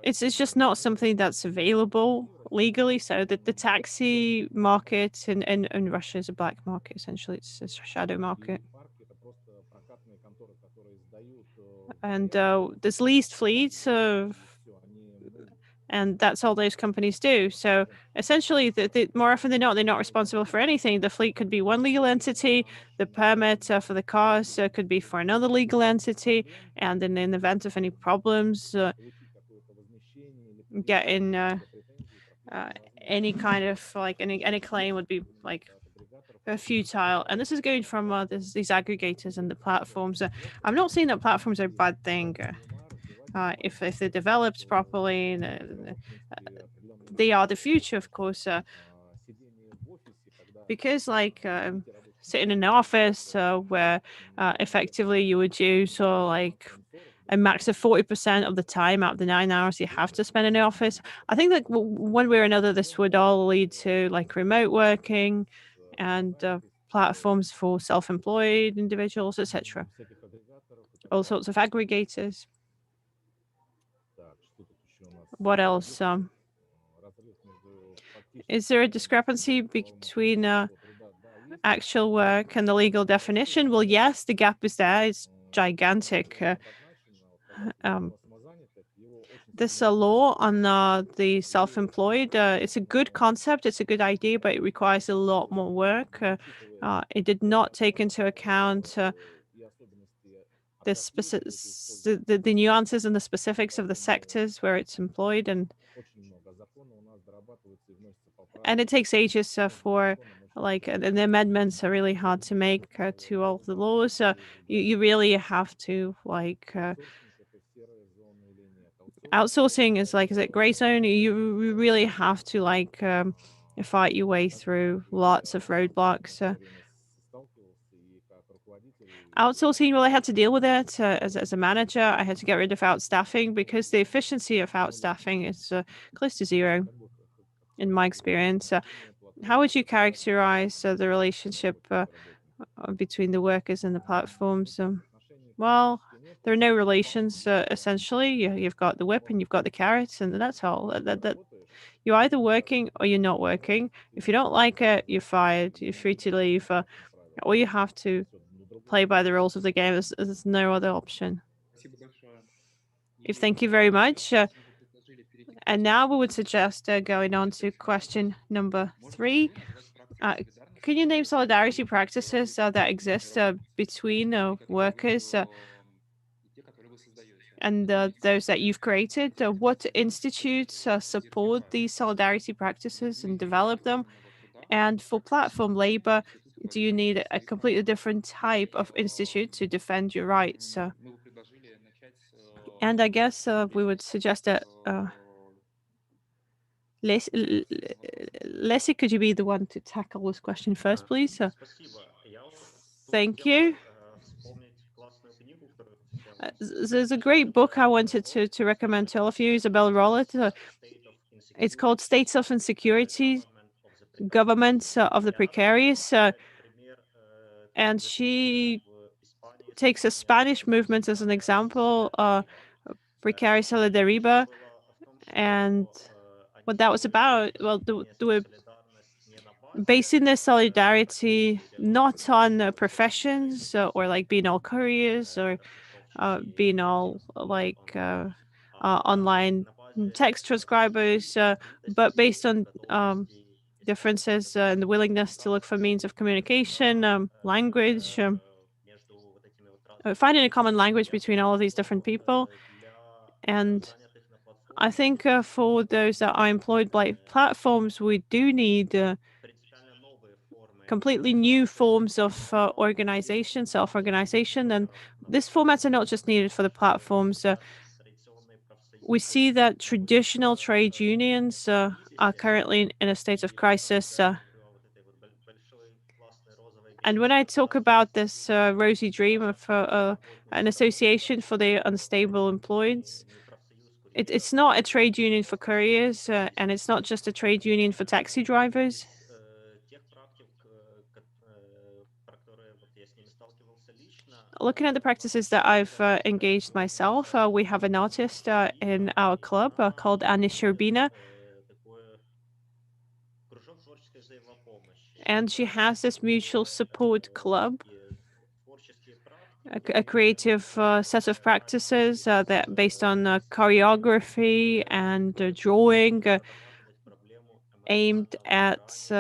It's just not something that's available legally. So that the taxi market in Russia is a black market, essentially. It's a shadow market. And there's leased fleets of, and that's all those companies do. So essentially, more often than not, they're not responsible for anything. The fleet could be one legal entity. The permit for the cars could be for another legal entity. And then in the event of any problems, getting any kind of like any claim would be like futile. And this is going from these aggregators and the platforms. I'm not saying that platforms are a bad thing. If they're developed properly, they are the future, of course. Because like sitting in an office where effectively you would use like a max of 40% of the time out of the 9 hours you have to spend in the office. I think that one way or another, this would all lead to like remote working and platforms for self-employed individuals, etc. All sorts of aggregators. What else? Is there a discrepancy between actual work and the legal definition? Well, yes, the gap is there. It's gigantic. This law on the self-employed, it's a good concept, it's a good idea, but it requires a lot more work. It did not take into account the nuances and the specifics of the sectors where it's employed, and it takes ages for like and the amendments are really hard to make to all the laws. You really have to like outsourcing is like, is it gray zone? You really have to like fight your way through lots of roadblocks. Outsourcing, well, I had to deal with it as a manager. I had to get rid of outstaffing because the efficiency of outstaffing is close to zero in my experience. How would you characterize the relationship between the workers and the platforms? Well, there are no relations, essentially. You've got the whip and you've got the carrots, and that's all. That you're either working or you're not working. If you don't like it, you're fired. You're free to leave. Or you have to play by the rules of the game. There's no other option. Thank you very much. And now we would suggest going on to question number 3. Can you name solidarity practices that exist between workers and those that you've created? What institutes support these solidarity practices and develop them? And for platform labor, do you need a completely different type of institute to defend your rights? And I guess we would suggest that Leslie, could you be the one to tackle this question first, please? Thank you. There's a great book I wanted to recommend to all of you, Isabel Rollet. It's called States of Insecurity, Governments of the Precarious. And she takes a Spanish movement as an example, Precarious Solidaridad, and what that was about. Well, they were basing their solidarity not on professions or like being all couriers or being all like online text transcribers, but based on differences in the willingness to look for means of communication, language, finding a common language between all of these different people. And I think for those that are employed by platforms, we do need completely new forms of organization, self-organization. And these formats are not just needed for the platforms. We see that traditional trade unions are currently in a state of crisis. And when I talk about this rosy dream of an association for the unstable employees, It's not a trade union for couriers, and it's not just a trade union for taxi drivers. Looking at the practices that I've engaged myself, we have an artist in our club called Anna Engelhardt, and she has this mutual support club, a creative set of practices that based on choreography and drawing, aimed at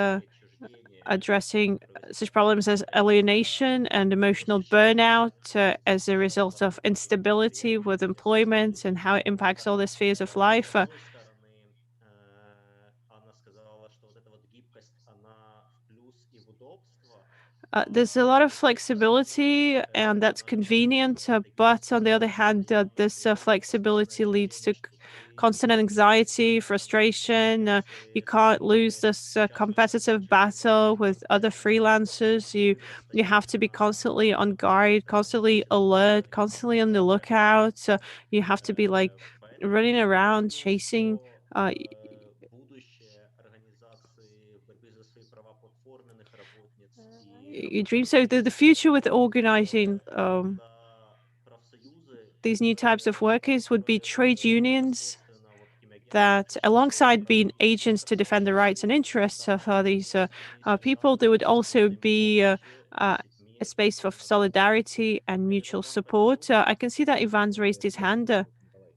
addressing such problems as alienation and emotional burnout as a result of instability with employment and how it impacts all the spheres of life. There's a lot of flexibility, and that's convenient. But on the other hand, this flexibility leads to constant anxiety, frustration. You can't lose this competitive battle with other freelancers. You have to be constantly on guard, constantly alert, constantly on the lookout. You have to be like running around chasing your dream. So the future with organizing these new types of workers would be trade unions that, alongside being agents to defend the rights and interests of these people, there would also be a space for solidarity and mutual support. I can see that Ivan's raised his hand.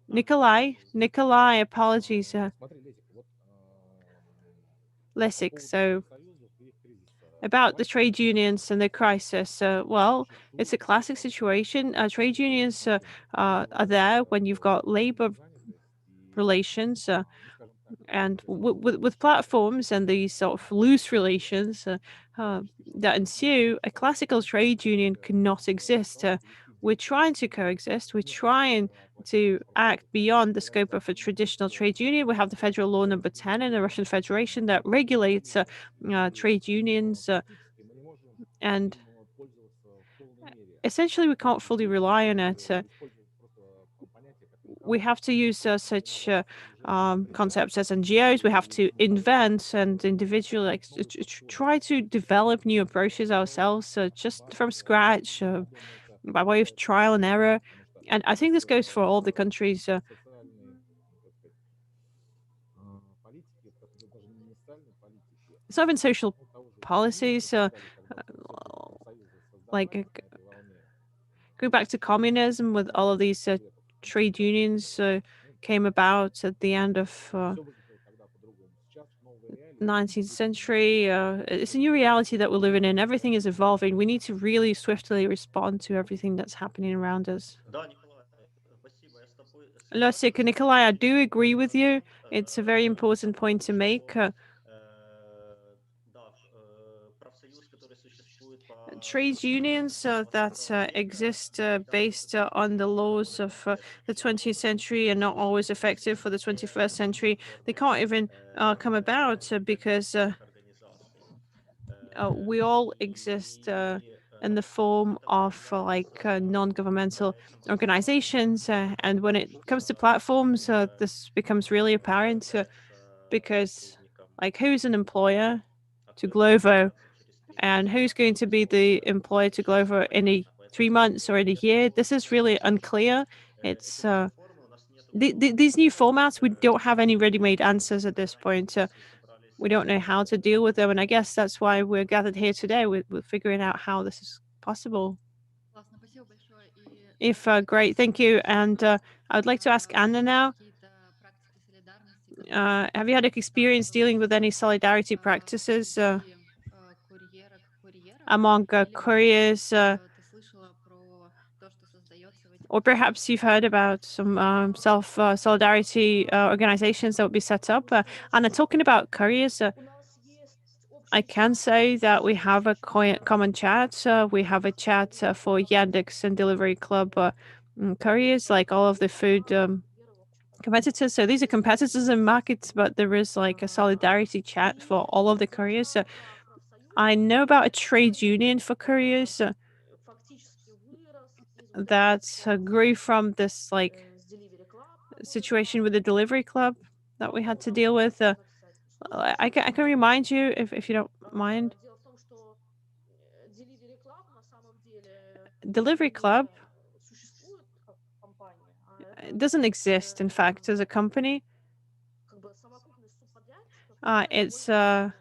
Nikolay, apologies. Lessig, so about the trade unions and the crisis. Well, it's a classic situation. Trade unions are there when you've got labor relations and with platforms and these sort of loose relations that ensue. A classical trade union cannot exist. We're trying to coexist. We're trying to act beyond the scope of a traditional trade union. We have the Federal Law Number 10 in the Russian Federation that regulates trade unions, and essentially we can't fully rely on it. We have to use such concepts as NGOs. We have to invent and individually try to develop new approaches ourselves, just from scratch, by way of trial and error. And I think this goes for all the countries. It's not even social policies, like going back to communism with all of these trade unions came about at the end of 19th century. It's a new reality that we're living in. Everything is evolving. We need to really swiftly respond to everything that's happening around us. Losik, Nikolai, I do agree with you. It's a very important point to make. Trade unions that exist based on the laws of the 20th century are not always effective for the 21st century. They can't even come about because we all exist in the form of non-governmental organizations. And when it comes to platforms, this becomes really apparent because who's an employer to Glovo? And who's going to be the employer to Glovo in 3 months or in a year? This is really unclear. It's these new formats, we don't have any ready-made answers at this point. We don't know how to deal with them. And I guess that's why we're gathered here today. We're figuring out how this is possible. If great, thank you. And I would like to ask Anna now. Have you had experience dealing with any solidarity practices among couriers, or perhaps you've heard about some solidarity organizations that would be set up? And talking about couriers, I can say that we have a common chat. We have a chat for Yandex and Delivery Club couriers, like all of the food competitors. So these are competitors in markets, but there is like a solidarity chat for all of the couriers. I know about a trade union for couriers that grew from this situation with the delivery club that we had to deal with. I can remind you if you don't mind. Дело в том, что Delivery Club на самом деле Delivery club не существует как компания, а it это doesn't exist, in fact, as a company. как бы совокупность субподрядчиков, It's условия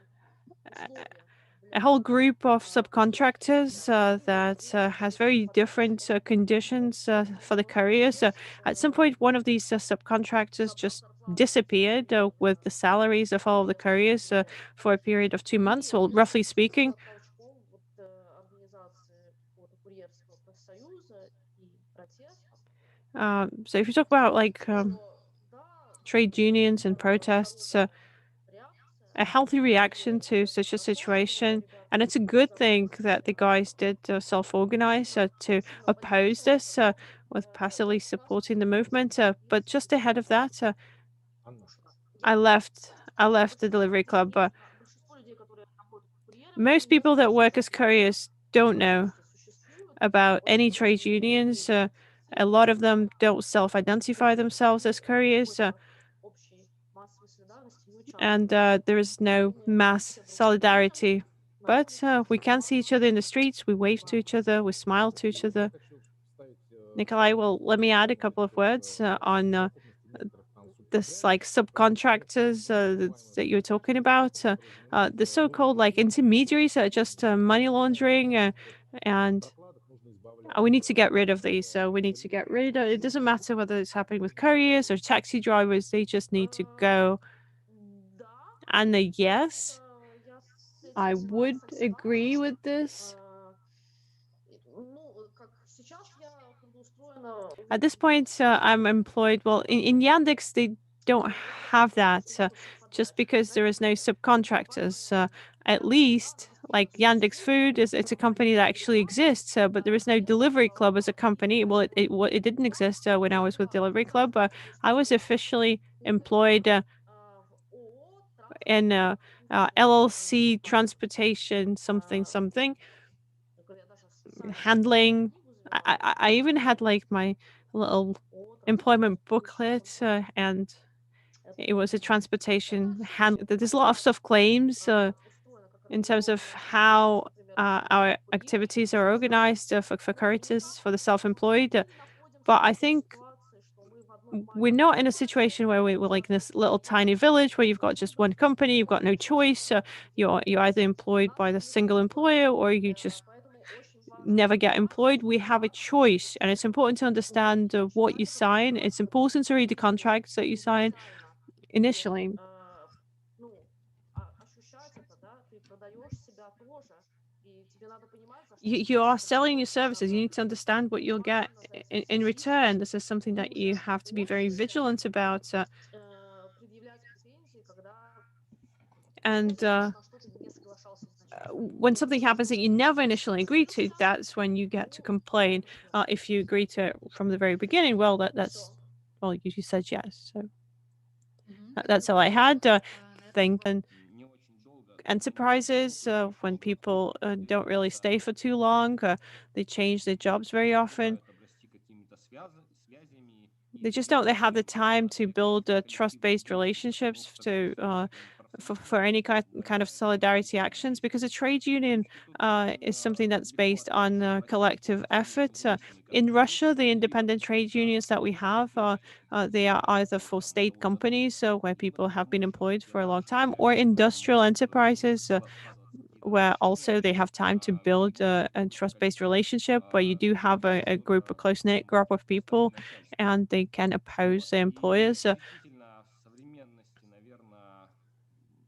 a whole group of subcontractors that has very different conditions for the couriers. At some point, one of these subcontractors just disappeared with the salaries of all of the couriers for a period of 2 months, well, roughly speaking. толчком организации какого-то курьерского профсоюза и протестов. So if you talk about like Да, trade unions and protests, a реакция. healthy reaction to such a situation. And it's a good thing that the guys did self-organize to oppose this with passively supporting the movement. But just ahead of that, I left the delivery club. Большинство людей, которые работают курьерами, Most people that work as couriers don't know about any trade unions. A lot of them don't self-identify themselves as couriers. общей массовой солидарности не участвуют. And there is no mass solidarity. But we can see each other in the streets, we wave to each other, we smile to each other. Nikolay, well, let me add a couple of words on this like subcontractors that you're talking about. The so-called like intermediaries that are just money laundering and we need to get rid of these. So we need to get rid of it. Doesn't matter whether it's happening with couriers or taxi drivers, they just need to go. Да, And yes, я с этим I would agree согласна. with this. Ну, как сейчас я трудоустроена At this point, I'm employed. Well, in Yandex, they don't have that just because there is no subcontractors. At least, like Yandex Food, it's a company that actually exists, but there is no Delivery Club as a company. Well, it didn't exist when I was with Delivery Club. I was officially employed в ООО in LLC Transportation something something я даже специально handling. книгу I even had like my little employment booklet and it was a transportation hand. There's a lot of self claims in terms of how our activities are organized for couriers, for the self-employed. But I think we're not in a situation where we're like in this little tiny village where you've got just one company, you've got no choice. You're either employed by the single employer or you just never get employed. We have a choice, and it's important to understand what you sign. It's important to read the contracts that you sign initially. ну, ощущать это, да, ты продаешь себя тоже, и тебе надо понимать, за что You are selling your services. You need to understand what you'll get in return. This is something that you have to be very vigilant about. предъявлять претензии, когда And на что-то не соглашался изначально. when something happens that you never initially agreed to, that's when you get to complain. If you agree to it from the very beginning, well, that's well, you said yes. So that's all I had. Think and enterprises when people don't really stay for too long, they change their jobs very often. They just don't. They have the time to build trust-based relationships to for any kind of solidarity actions, because a trade union is something that's based on collective effort. In Russia, the independent trade unions that we have, they are either for state companies where people have been employed for a long time, or industrial enterprises where also they have time to build a trust-based relationship where you do have a group, a close-knit group of people, and they can oppose the employers. Действительно, в современности, наверное,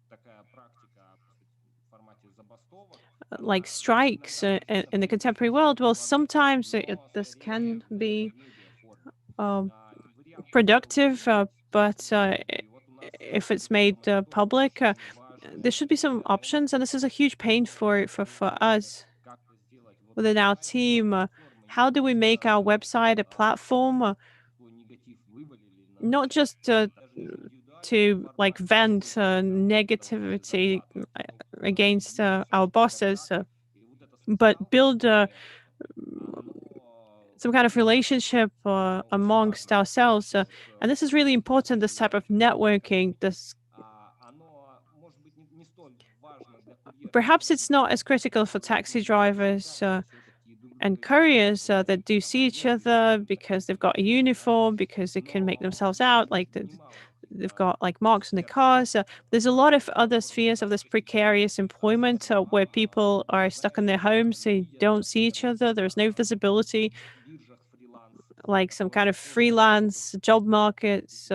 такая практика в формате забастовок. Like strikes in the contemporary world, well, sometimes this can be productive, but if it's made public, there should be some options, and this is a huge pain for us within our team. How do we make our website a platform not just to like vent negativity against our bosses, but build some kind of relationship amongst ourselves. And this is really important, this type of networking. Perhaps it's not as critical for taxi drivers and couriers that do see each other because they've got a uniform, because they can make themselves out, like they've got like marks on the cars. There's a lot of other spheres of this precarious employment where people are stuck in their homes, they don't see each other, there's no visibility, like some kind of freelance job markets.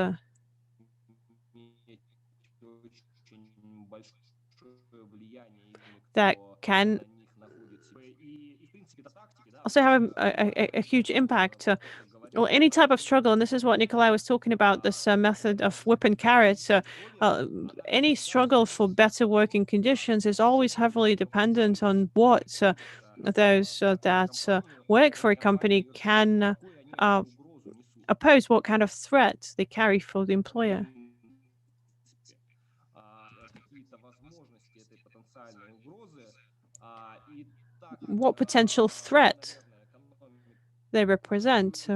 That can also have a huge impact. Well, any type of struggle, and this is what Nikolay was talking about, this method of whip and carrot. Any struggle for better working conditions is always heavily dependent on what those that work for a company can oppose, what kind of threat they carry for the employer. What potential threat they represent.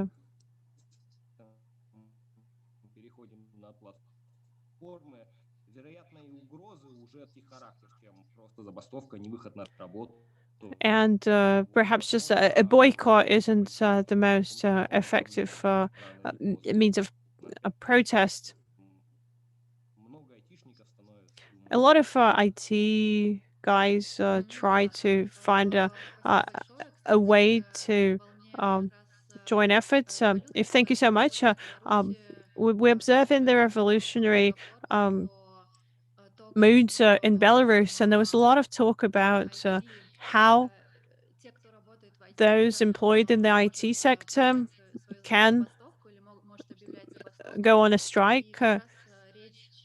And perhaps just a boycott isn't the most effective means of a protest. A lot of IT guys try to find a way to join efforts. Thank you so much. We're observing the revolutionary moods in Belarus, and there was a lot of talk about how those employed in the IT sector can go on a strike.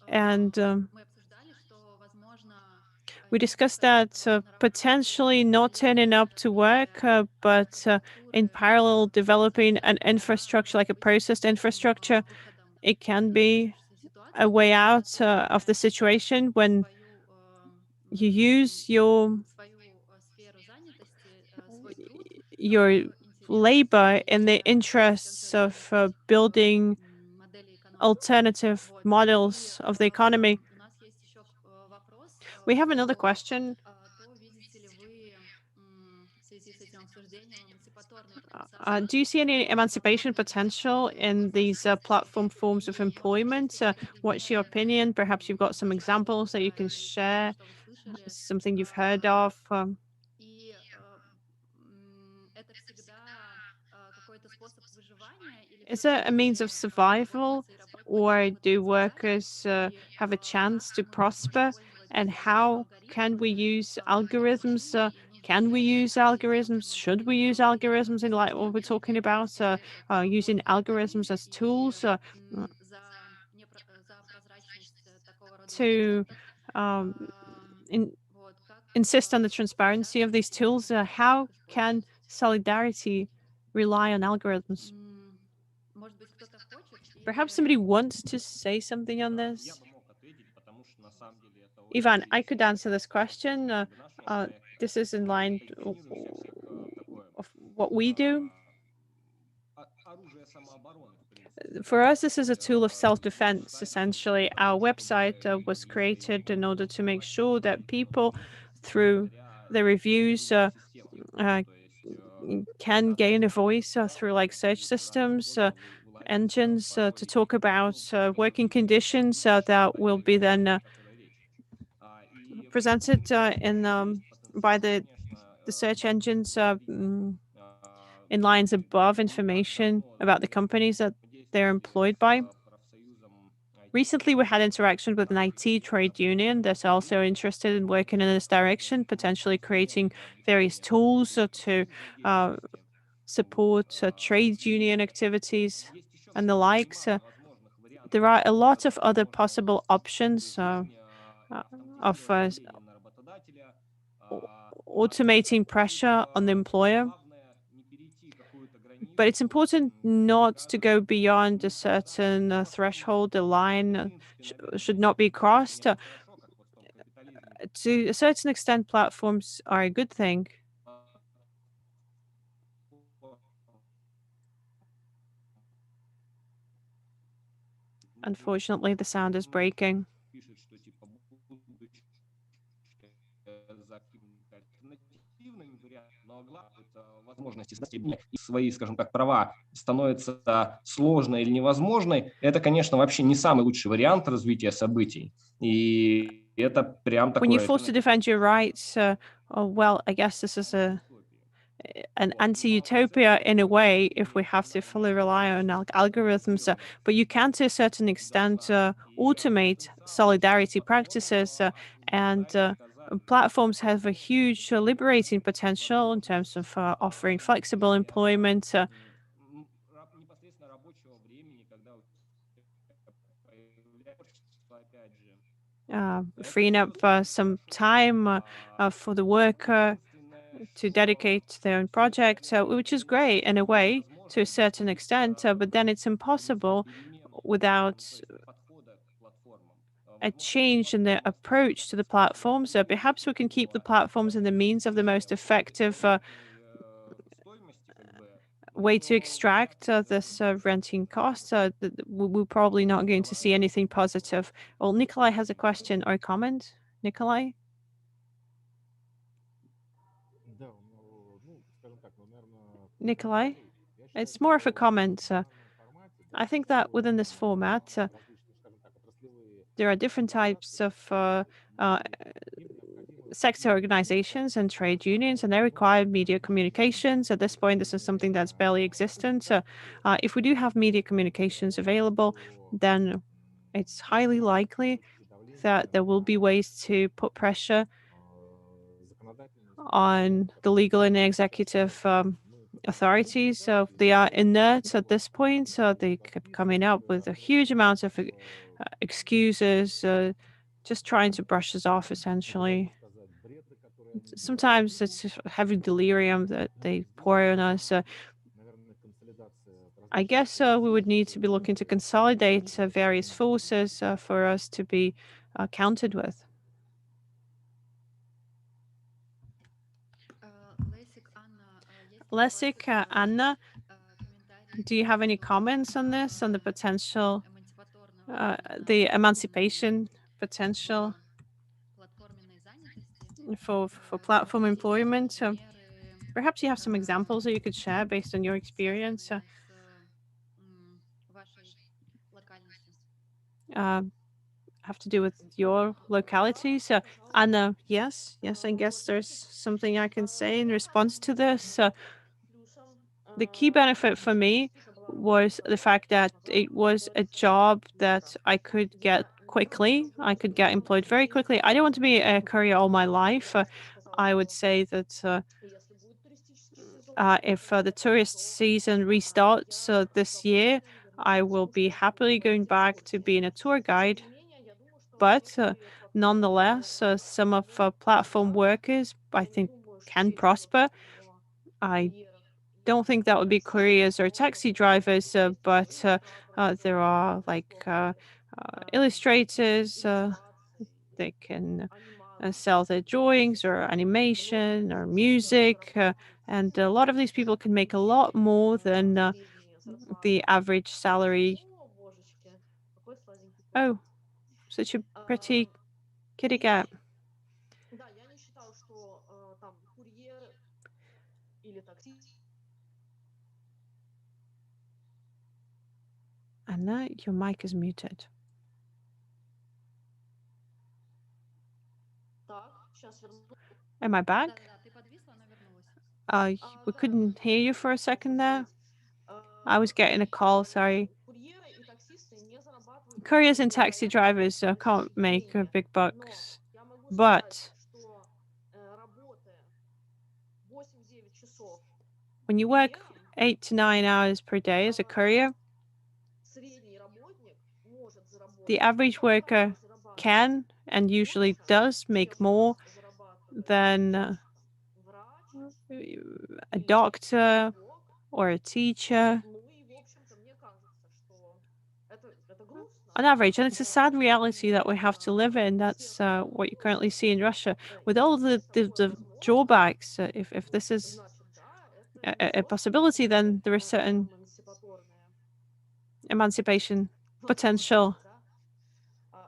And we discussed that potentially not turning up to work, but in parallel developing an infrastructure, like a processed infrastructure. It can be a way out of the situation when you use your labor in the interests of building alternative models of the economy. We have another question. Do you see any emancipation potential in these platform forms of employment? What's your opinion? Perhaps you've got some examples that you can share, something you've heard of. Is it a means of survival, or do workers have a chance to prosper? And how can we use algorithms? Can we use algorithms? Should we use algorithms in like what we're talking about? Using algorithms as tools to insist on the transparency of these tools. How can solidarity rely on algorithms? Perhaps somebody wants to say something on this. Ivan, I could answer this question. This is in line of what we do. For us, this is a tool of self-defense, essentially. Our website was created in order to make sure that people, through the reviews, can gain a voice through like search systems, engines to talk about working conditions that will be then presented by the search engines in lines above information about the companies that they're employed by. Recently, we had interaction with an IT trade union that's also interested in working in this direction, potentially creating various tools to support trade union activities and the likes. There are a lot of other possible options of automating pressure on the employer. But it's important not to go beyond a certain threshold. The line should not be crossed. To a certain extent, platforms are a good thing. Unfortunately, the sound is breaking. Пишет, что типа будущее за каким-то альтернативным вариантом, но главное это возможности и свои, скажем так, права становятся сложной или невозможной, это, конечно, вообще не самый лучший вариант развития событий. И это прям When you're такое... forced to defend your rights, well, I guess this is an anti-utopia in a way if we have to fully rely on algorithms, but you can to a certain extent automate solidarity practices, and platforms have a huge liberating potential in terms of offering flexible employment. Непосредственно рабочего времени, когда у тебя появляется, опять же, Freeing up some time for the worker to dedicate to their own project, which is great in a way to a certain extent, but then it's impossible without a change in the approach to the platforms. Perhaps we can keep the platforms and the means of the most effective way to extract this renting cost. We're probably not going to see anything positive. Well, Nikolay has a question or a comment. Nikolay? Да, ну, скажем так, ну, наверное, Nikolay? It's more of a comment. I think that within this format, there are different types of sector organizations and trade unions, and they require media communications. At this point, this is something that's barely existent. If we do have media communications available, then it's highly likely that there will be ways to put pressure on the legal and executive authorities. So they are inert at this point. So they kept coming up with a huge amount of excuses, just trying to brush us off, essentially. Sometimes it's just heavy delirium that they pour on us. I guess we would need to be looking to consolidate various forces for us to be counted with. Lessig, Anna, do you have any comments on this, on the potential, the emancipation potential for platform employment? Perhaps you have some examples that you could share based on your experience. Have to do with your localities. Anna, yes, I guess there's something I can say in response to this. The key benefit for me was the fact that it was a job that I could get quickly. I could get employed very quickly. I don't want to be a courier all my life. I would say that if the tourist season restarts this year, I will be happily going back to being a tour guide. But nonetheless, some of platform workers, I think, can prosper. I don't think that would be couriers or taxi drivers, but there are like illustrators. They can sell their drawings or animation or music. And a lot of these people can make a lot more than the average salary. Oh, such a pretty kitty cat. Да, я не считаю, что там курьер или таксист. Anna, your mic is muted. Так, сейчас верну. Am I back? We couldn't hear you for a second there. I was getting a call, sorry. Курьеры и таксисты не зарабатывают. Couriers and taxi drivers can't make big bucks. But when you work 8 to 9 hours per day as a courier, the average worker can and usually does make more than a doctor or a teacher on average. And it's a sad reality that we have to live in. That's what you currently see in Russia. With all the drawbacks, if this is a possibility, then there is certain emancipation potential.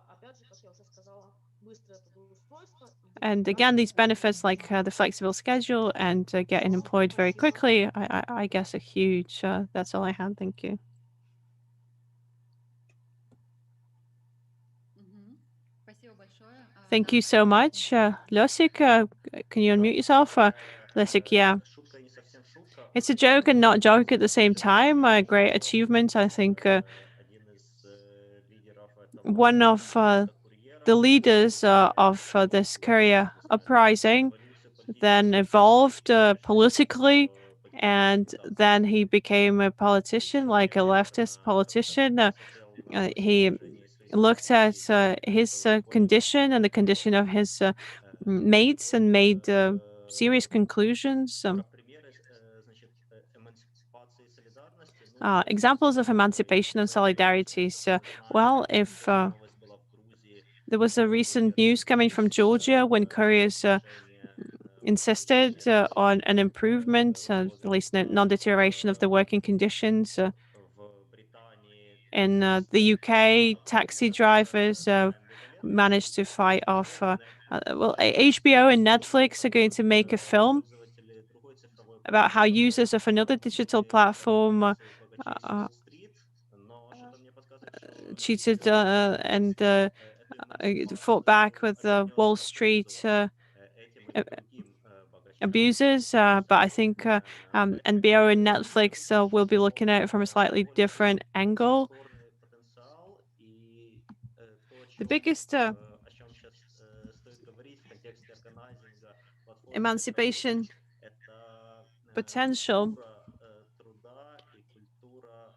Опять же, как я уже сказала, быстрое трудоустройство. And again, these benefits like the flexible schedule and getting employed very quickly, I guess are huge. That's all I had. Thank you. Спасибо большое. Thank you so much. Losik, can you unmute yourself? Losik, yeah. It's a joke and not joke at the same time. A great achievement. I think one of the leaders of this courier uprising then evolved politically, and then he became a politician, like a leftist politician. He looked at his condition and the condition of his mates and made serious conclusions. Examples of emancipation and solidarity. So, well, if there was a recent news coming from Georgia when couriers insisted on an improvement, at least non-deterioration of the working conditions. In the UK, taxi drivers managed to fight off. HBO and Netflix are going to make a film about how users of another digital platform cheated and fought back with Wall Street abusers. But I think NBO and Netflix will be looking at it from a slightly different angle. The biggest emancipation potential,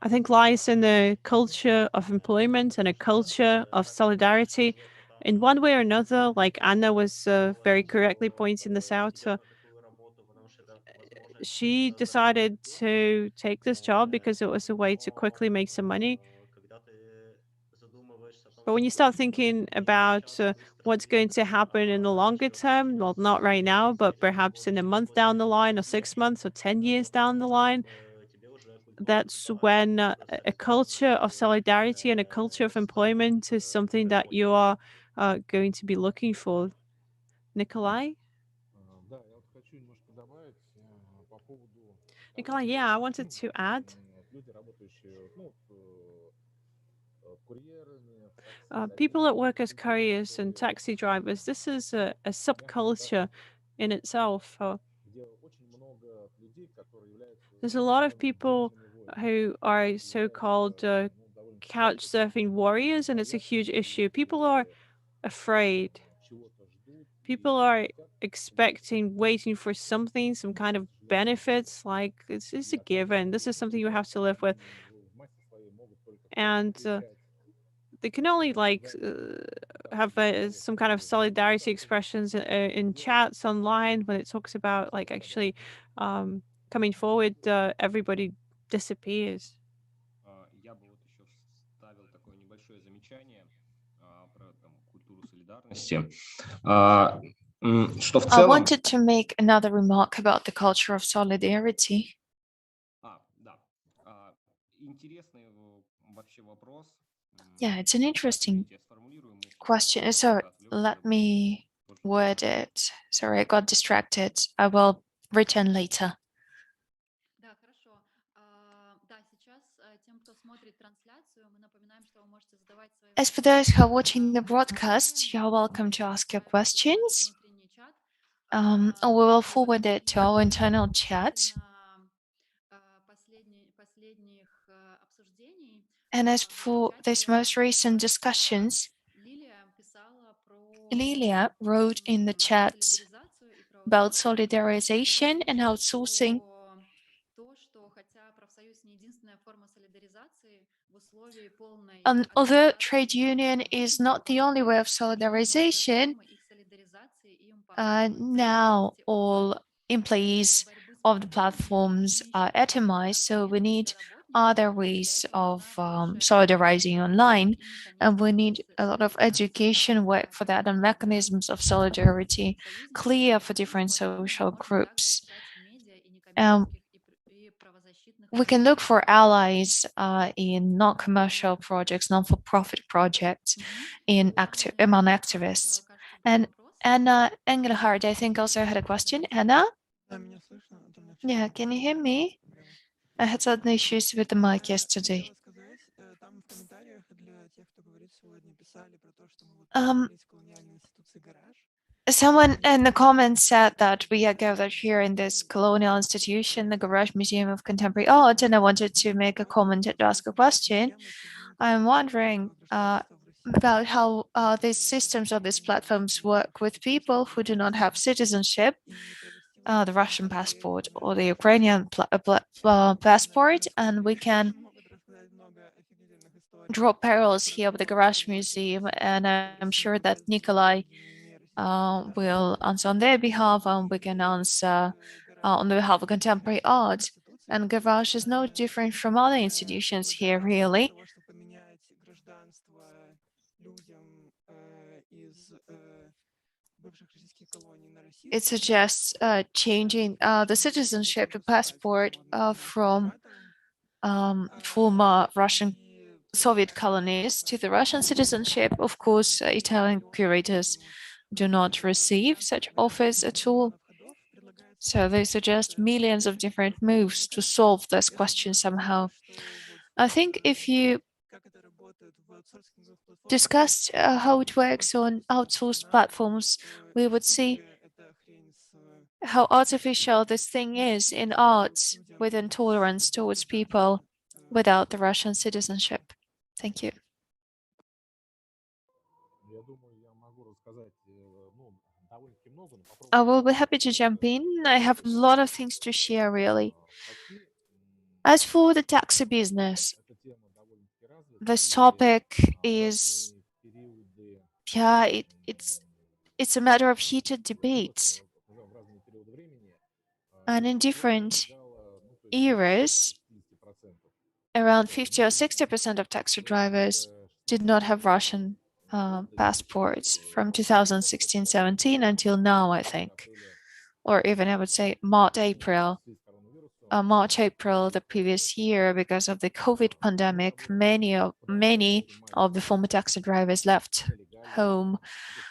I think, lies in a culture of employment and a culture of solidarity. In one way or another, like Anna was very correctly pointing this out, she decided to take this job because it was a way to quickly make some money. But when you start thinking about what's going to happen in the longer term, well, not right now, but perhaps in a month down the line, or 6 months, or 10 years down the line, that's when a culture of solidarity and a culture of employment is something that you are going to be looking for. Nikolay? Nikolay, yeah, I wanted to add. People that work as couriers and taxi drivers, this is a subculture in itself. There's a lot of people who are so-called couch surfing warriors, and it's a huge issue. People are afraid. People are expecting, waiting for something, some kind of benefits, like this is a given. This is something you have to live with. And they can only have some kind of solidarity expressions in chats online when it talks about like actually coming forward, everybody disappears. Я бы вот еще вставил такое небольшое замечание про культуру солидарности. Что в I целом... wanted to make another remark about the culture of solidarity. Да. Интересный вообще вопрос. Yeah, it's an interesting question. So let me word it. Sorry, I got distracted. I will return later. Да, хорошо. Да, сейчас тем, кто смотрит трансляцию, мы напоминаем, что вы можете задавать свои As for those who are watching the broadcast, you are welcome to ask your questions. Or we will forward it to our internal chat. And as for these most recent discussions, Lilia wrote in the chat about solidarization and outsourcing. Although trade union is not the only way of solidarization, now all employees of the platforms are atomized, so we need other ways of solidarizing online, and we need a lot of education work for that and mechanisms of solidarity clear for different social groups. we can look for allies in non-commercial projects, non-for-profit projects, among activists. And Anna Engelhardt, I think, also had a question. Anna? Yeah, can you hear me? I had certain issues with the mic yesterday. Someone in the comments said that we are gathered here in this colonial institution, the Garage Museum of Contemporary Art, and I wanted to make a comment and ask a question. I'm wondering about how these systems or these platforms work with people who do not have citizenship, the Russian passport or the Ukrainian passport, and we can draw parallels here with the Garage Museum, and I'm sure that Nikolay will answer on their behalf, and we can answer on the behalf of contemporary art. And Garage is no different from other institutions here, really. It suggests changing the citizenship, the passport from former Russian Soviet colonies to the Russian citizenship. Of course, Italian curators do not receive such offers at all. So they suggest millions of different moves to solve this question somehow. I think if you discussed how it works on outsourced platforms, we would see how artificial this thing is in art with intolerance towards people without the Russian citizenship. Thank you. I will be happy to jump in. I have a lot of things to share, really. As for the taxi business, this topic is, yeah, it's a matter of heated debates. And in different eras, around 50 or 60% of taxi drivers did not have Russian passports from 2016-17 until now, I think. Or even I would say March, April the previous year, because of the COVID pandemic, many of the former taxi drivers left home.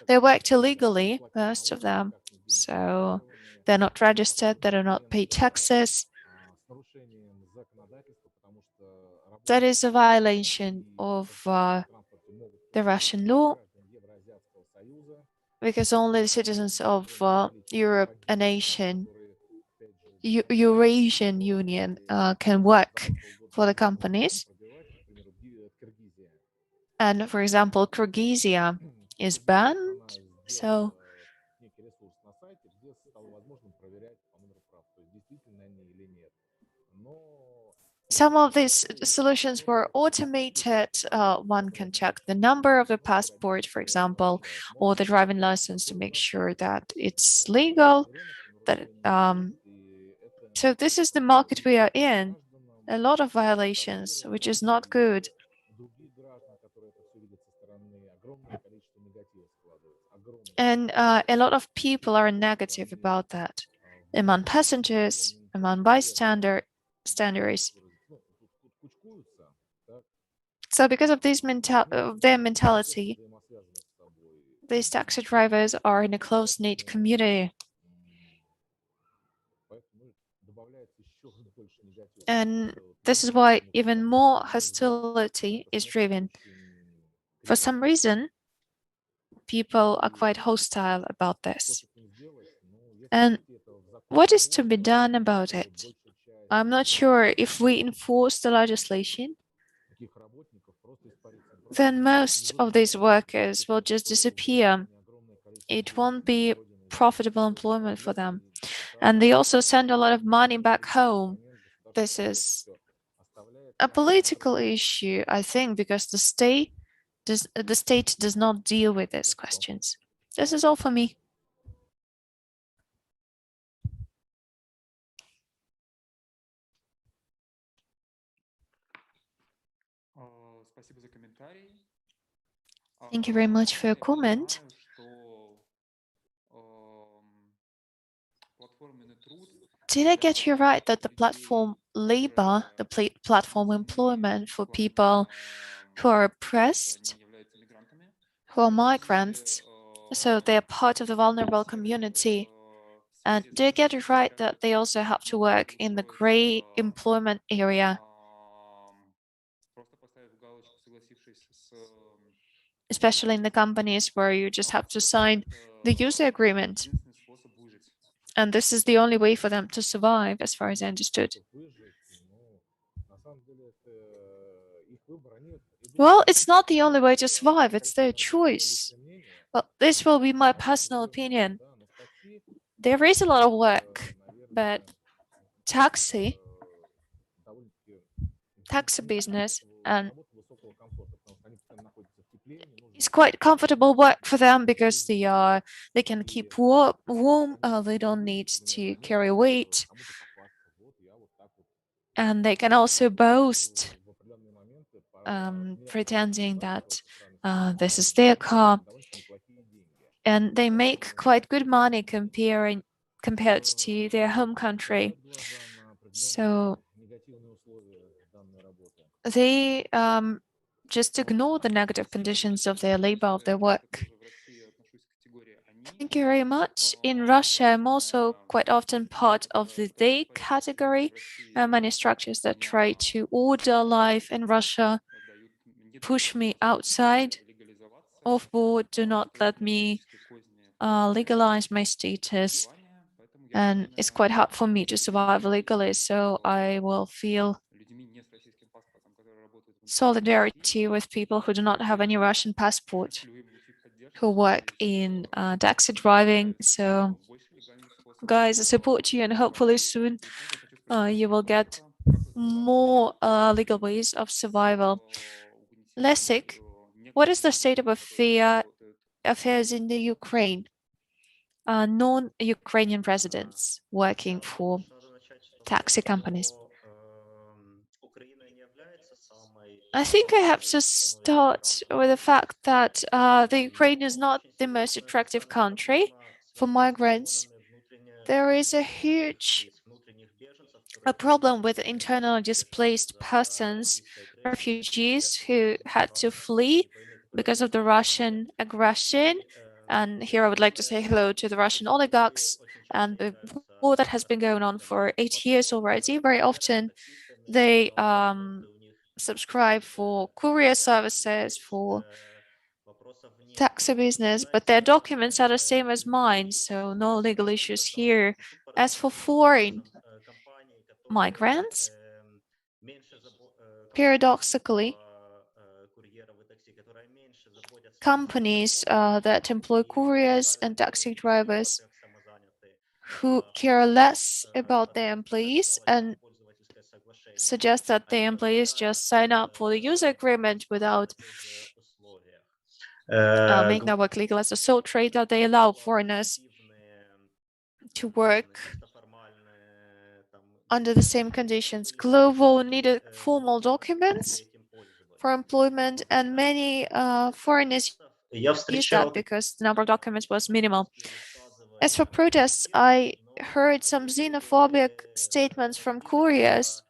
They worked illegally, most of them, so they're not registered, they do not pay taxes. That is a violation of the Russian law, because only the citizens of Europe, a nation, Eurasian Union can work for the companies. And for example, Kyrgyzia is banned. So some of these solutions were automated. One can check the number of the passport, for example, or the driving license to make sure that it's legal. So this is the market we are in. A lot of violations, which is not good. And a lot of people are negative about that, among passengers, among bystanders. So because of their mentality, these taxi drivers are in a close-knit community. And this is why even more hostility is driven. For some reason, people are quite hostile about this. And what is to be done about it? I'm not sure. If we enforce the legislation, then most of these workers will just disappear. It won't be profitable employment for them. And they also send a lot of money back home. This is a political issue, I think, because the state does not deal with these questions. This is all for me. Thank you very much for your comment. Did I get you right that the platform labor, the platform employment for people who are oppressed, who are migrants, so they're part of the vulnerable community? And do I get it right that they also have to work in the gray employment area, especially in the companies where you just have to sign the user agreement? And this is the only way for them to survive, as far as I understood. Well, it's not the only way to survive, it's their choice. Well, this will be my personal opinion. There is a lot of work, but taxi business and it's quite comfortable work for them because they can keep warm, they don't need to carry weight, and they can also boast, pretending that this is their car, and they make quite good money compared to their home country. So they just ignore the negative conditions of their labor, of their work. Thank you very much. In Russia, I'm also quite often part of the they category. Many structures that try to order life in Russia push me outside of board, do not let me legalize my status. And it's quite hard for me to survive legally, so I will feel solidarity with people who do not have any Russian passport, who work in taxi driving. So, guys, I support you, and hopefully soon you will get more legal ways of survival. Lessig, what is the state of affairs in the Ukraine? Non-Ukrainian residents working for taxi companies. I think I have to start with the fact that the Ukraine is not the most attractive country for migrants. There is a huge problem with internally displaced persons, refugees who had to flee because of the Russian aggression. And here I would like to say hello to the Russian oligarchs and the war that has been going on for 8 years already. Very often they subscribe for courier services, for taxi business, but their documents are the same as mine, so no legal issues here. As for foreign migrants, paradoxically, companies that employ couriers and taxi drivers who care less about their employees and suggest that the employees just sign up for the user agreement without making their work legal as a sole trader. They allow foreigners to work under the same conditions. Glovo needed formal documents for employment, and many foreigners used that because the number of documents was minimal. As for protests, I heard some xenophobic statements from couriers.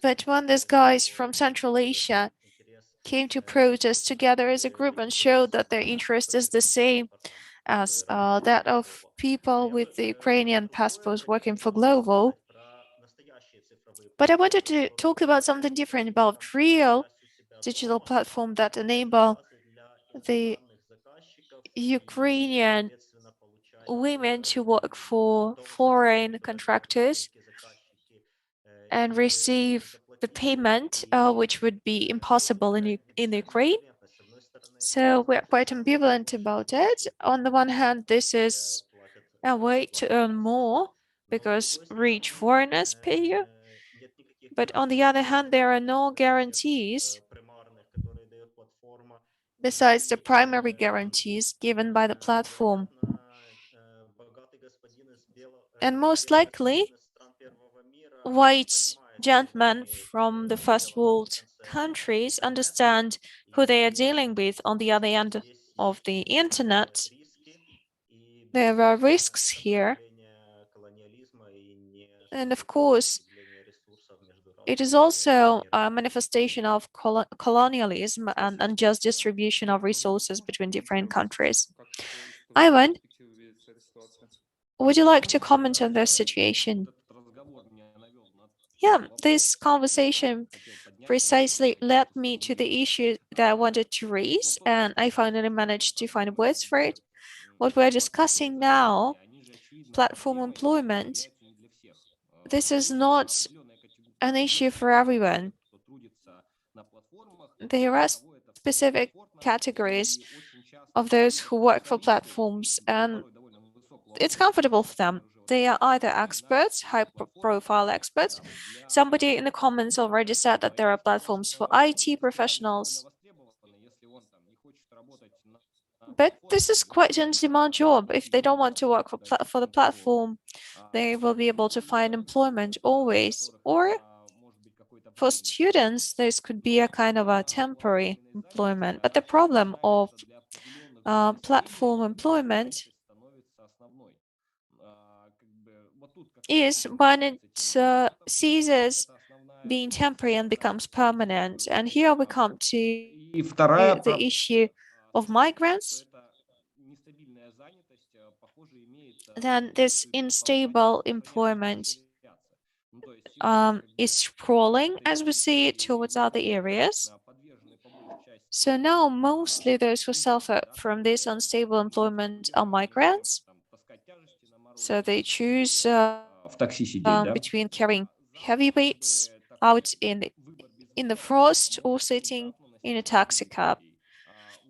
But when these guys from Central Asia came to protest together as a group and showed that their interest is the same as that of people with the Ukrainian passports working for Glovo. But I wanted to talk about something different, about real digital platform that enable the Ukrainian women to work for foreign contractors and receive the payment, which would be impossible in Ukraine. So we're quite ambivalent about it. On the one hand, this is a way to earn more because rich foreigners pay you. But on the other hand, there are no guarantees besides the primary guarantees given by the platform. And most likely, white gentlemen from the first world countries understand who they are dealing with on the other end of the internet there are risks here. And of course, it is also a manifestation of colonialism and unjust distribution of resources between different countries. Ivan, would you like to comment on this situation? Yeah, this conversation precisely led me to the issue that I wanted to raise, and I finally managed to find words for it. What we're discussing now, platform employment, this is not an issue for everyone. There are specific categories of those who work for platforms, and it's comfortable for them. They are either experts, high-profile experts. Somebody in the comments already said that there are platforms for IT professionals. But this is quite an in-demand job. If they don't want to work for the platform, they will be able to find employment always. Or for students, this could be a kind of a temporary employment. But the problem of platform employment is when it ceases being temporary and becomes permanent. And here we come to the issue of migrants. Then this unstable employment is sprawling, as we see it, towards other areas. So now mostly those who suffer from this unstable employment are migrants. So they choose between carrying heavy weights out in the frost or sitting in a taxi cab.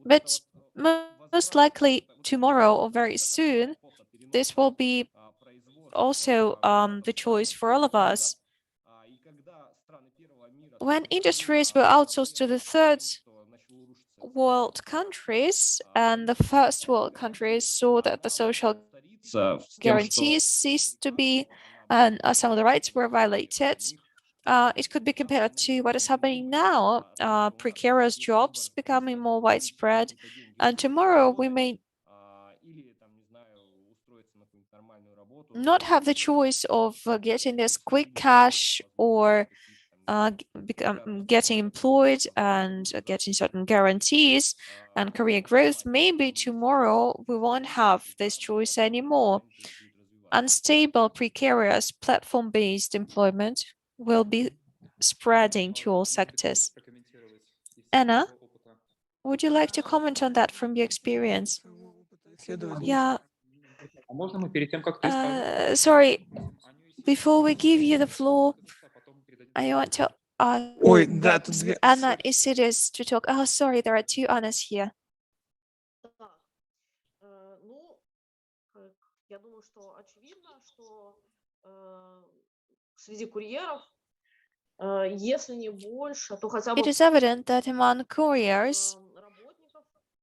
But most likely tomorrow or very soon, this will be also the choice for all of us. When industries were outsourced to the third world countries and the first world countries saw that the social guarantees ceased to be and some of the rights were violated, it could be compared to what is happening now, precarious jobs becoming more widespread, and tomorrow we may not have the choice of getting this quick cash or getting employed and getting certain guarantees and career growth. Maybe tomorrow we won't have this choice anymore. Unstable, precarious, platform-based employment will be spreading to all sectors. Anna, would you like to comment on that from your experience? Yeah. Sorry, before we give you the floor, I want to ask Anna Engelhardt to talk. Oh, sorry, there are two Annas here. Ну, я думаю, что очевидно, что среди курьеров, если не больше, то хотя бы It is evident that among couriers,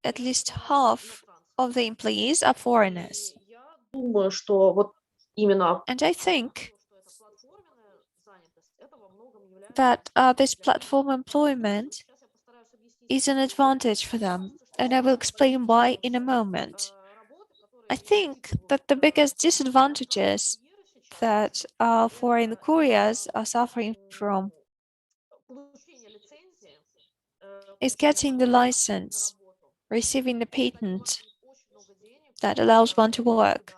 at least half of the employees are foreigners. я думаю, что вот именно And I think что это платформенная занятость, это во многом является that this platform employment Сейчас я постараюсь объяснить is an advantage for them, and I will explain why in a moment. работы, которые I think that the biggest disadvantages that foreign couriers are suffering from получение лицензии, is getting the license, receiving the patent that allows one to work.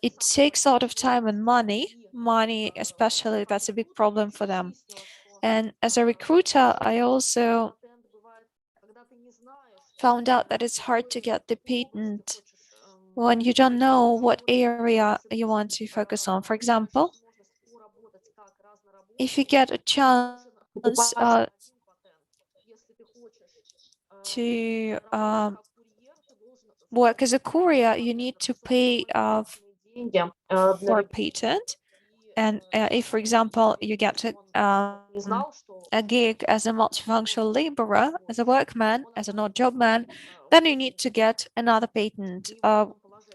It takes a lot of time and money especially, that's a big problem for them. And as a recruiter, I also found out that it's hard to get the patent when you don't know what area you want to focus on. For example, if you get a chance to work as a courier, you need to pay for a patent. And if, for example, you get a gig as a multifunctional laborer, as a workman, as an odd job man, then you need to get another patent.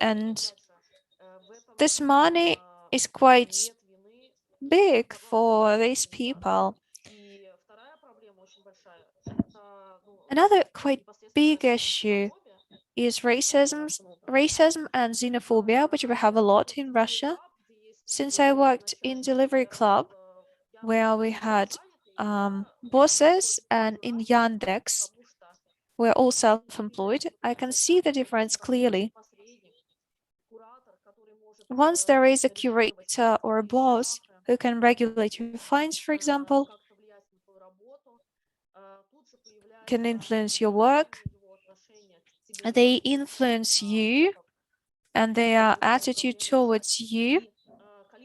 And this money is quite big for these people. Another quite big issue is racism and xenophobia, which we have a lot in Russia. Since I worked in Delivery Club, where we had bosses, and in Yandex, we're all self-employed, I can see the difference clearly. Once there is a curator or a boss who can regulate your fines, for example, can influence your work, they influence you, and their attitude towards you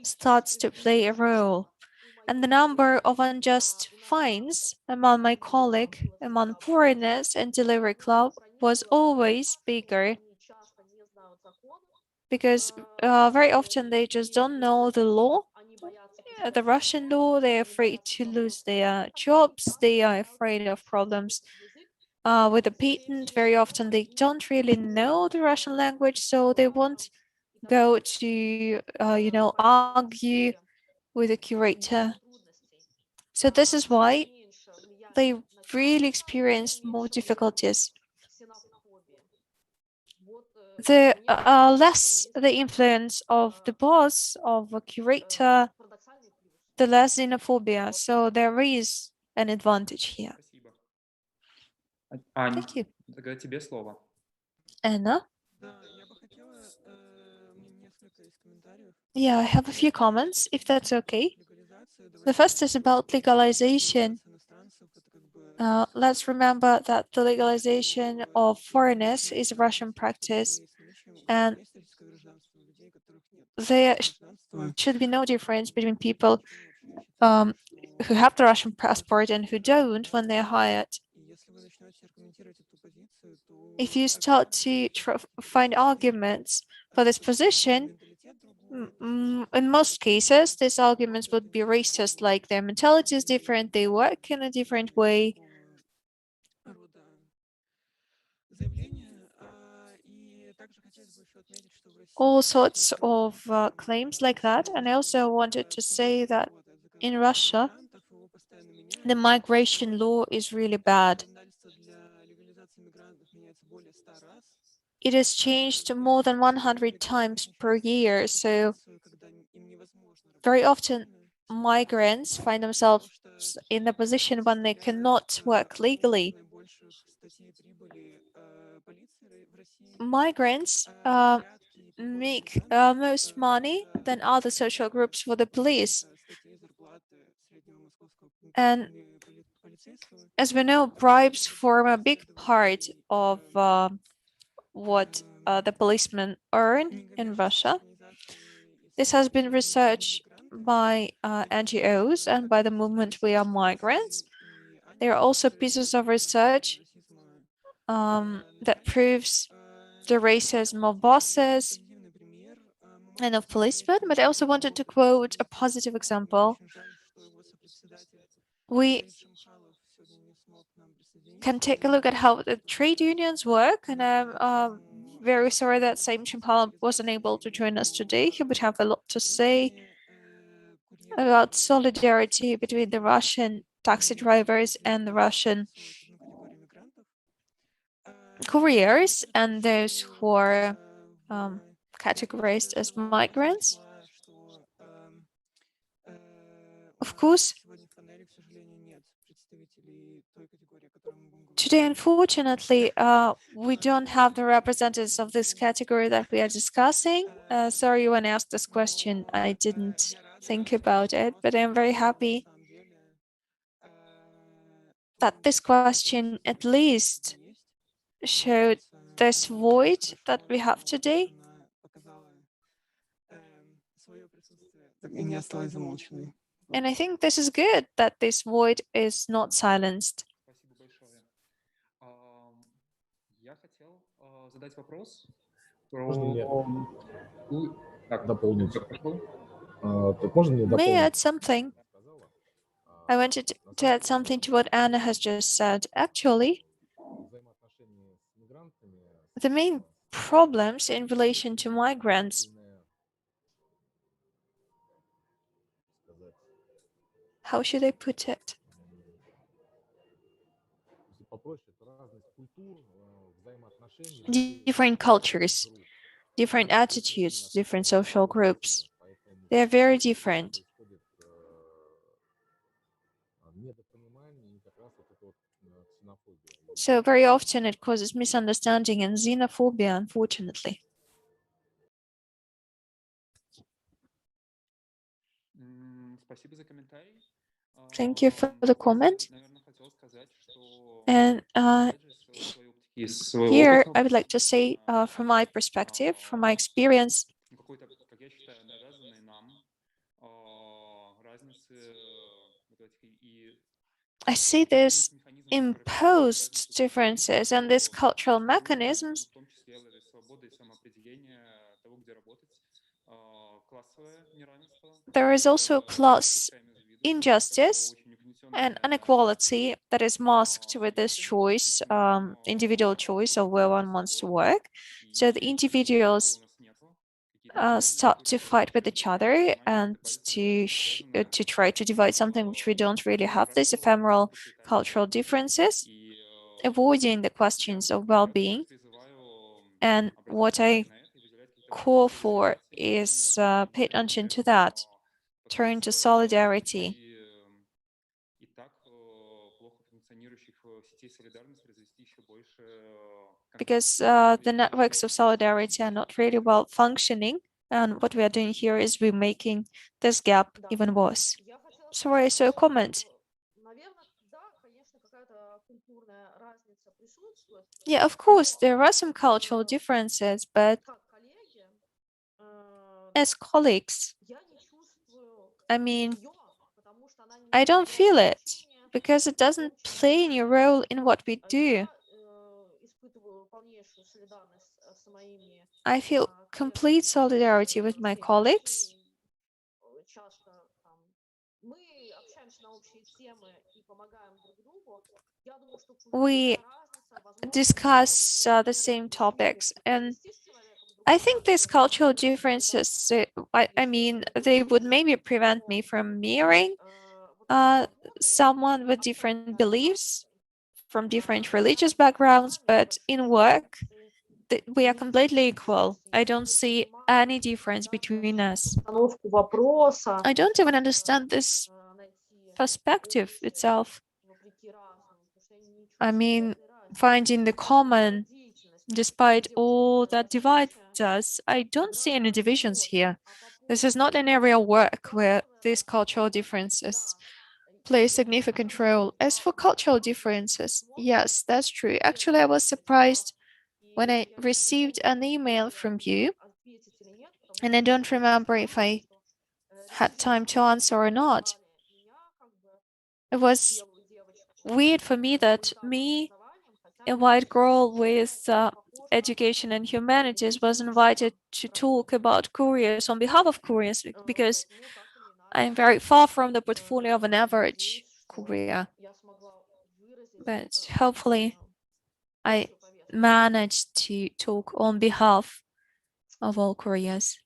starts to play a role. And the number of unjust fines among my colleague, among foreigners and Delivery Club was always bigger, because very often they just don't know the law, the Russian law. They're afraid to lose their jobs. They are afraid of problems with the patent. Very often they don't really know the Russian language, so they won't go to, argue with a curator. So this is why they really experienced more difficulties. The less the influence of the boss, of a curator, the less xenophobia. So there is an advantage here. Спасибо. Ань, Thank you. тогда тебе слово. Anna? Yeah, I have a few comments, if that's okay. The first is about legalization. Let's remember that the legalization of foreigners is a Russian practice, and there should be no difference between people who have the Russian passport and who don't when they're hired. If you start to find arguments for this position, in most cases, these arguments would be racist, like their mentality is different, they work in a different way. All sorts of claims like that. And I also wanted to say that in Russia, the migration law is really bad. It is changed more than 100 times per year, so very often migrants find themselves in a position when they cannot work legally. Migrants make most money than other social groups for the police. And as we know, bribes form a big part of what the policemen earn in Russia. This has been researched by NGOs and by the movement We Are Migrants. There are also pieces of research that proves the racism of bosses and of policemen, but I also wanted to quote a positive example. We can take a look at how the trade unions work, and I'm very sorry that Saim Chimpala wasn't able to join us today. He would have a lot to say about solidarity between the Russian taxi drivers and the Russian couriers and those who are categorized as migrants. Of course, today, unfortunately, we don't have the representatives of this category that we are discussing. Sorry when I asked this question, I didn't think about it, but I'm very happy that this question at least showed this void that we have today. And I think this is good that this void is not silenced. Спасибо большое. Я хотел задать вопрос Можно мне Так, дополнить? прошу. Так можно мне May I дополнить? add something? I wanted to add something to what Anna has just said. Actually, Взаимоотношения с мигрантами, the main problems in relation to migrants, how should I put it? different cultures, different attitudes, different social groups. They're very different. So very often it causes misunderstanding and xenophobia, unfortunately. Thank you for the comment. And here I would like to say, from my perspective, from my experience, I see these imposed differences and these cultural mechanisms there is also class injustice and inequality that is masked with this choice, individual choice of where one wants to work. So the individuals start to fight with each other and to try to divide something which we don't really have, these ephemeral cultural differences, avoiding the questions of well-being. And what I call for is pay attention to that, turn to solidarity. Because the networks of solidarity are not really well functioning, and what we are doing here is we're making this gap even worse. Sorry, so comment. Yeah, of course, there are some cultural differences, but as colleagues, I mean, I don't feel it because it doesn't play any role in what we do. I feel complete solidarity with my colleagues. We discuss the same topics, and I think these cultural differences, I mean, they would maybe prevent me from marrying someone with different beliefs, from different religious backgrounds, but in work, we are completely equal. I don't see any difference between us. I don't even understand this perspective itself. I mean, finding the common, despite all that divides us, I don't see any divisions here. This is not an area of work where these cultural differences play a significant role. As for cultural differences, yes, that's true. Actually, I was surprised when I received an email from you, and I don't remember if I had time to answer or not. It was weird for me that me, a white girl with education and humanities, was invited to talk about couriers on behalf of couriers, because I'm very far from the portfolio of an average courier. But hopefully I managed to talk on behalf of all couriers.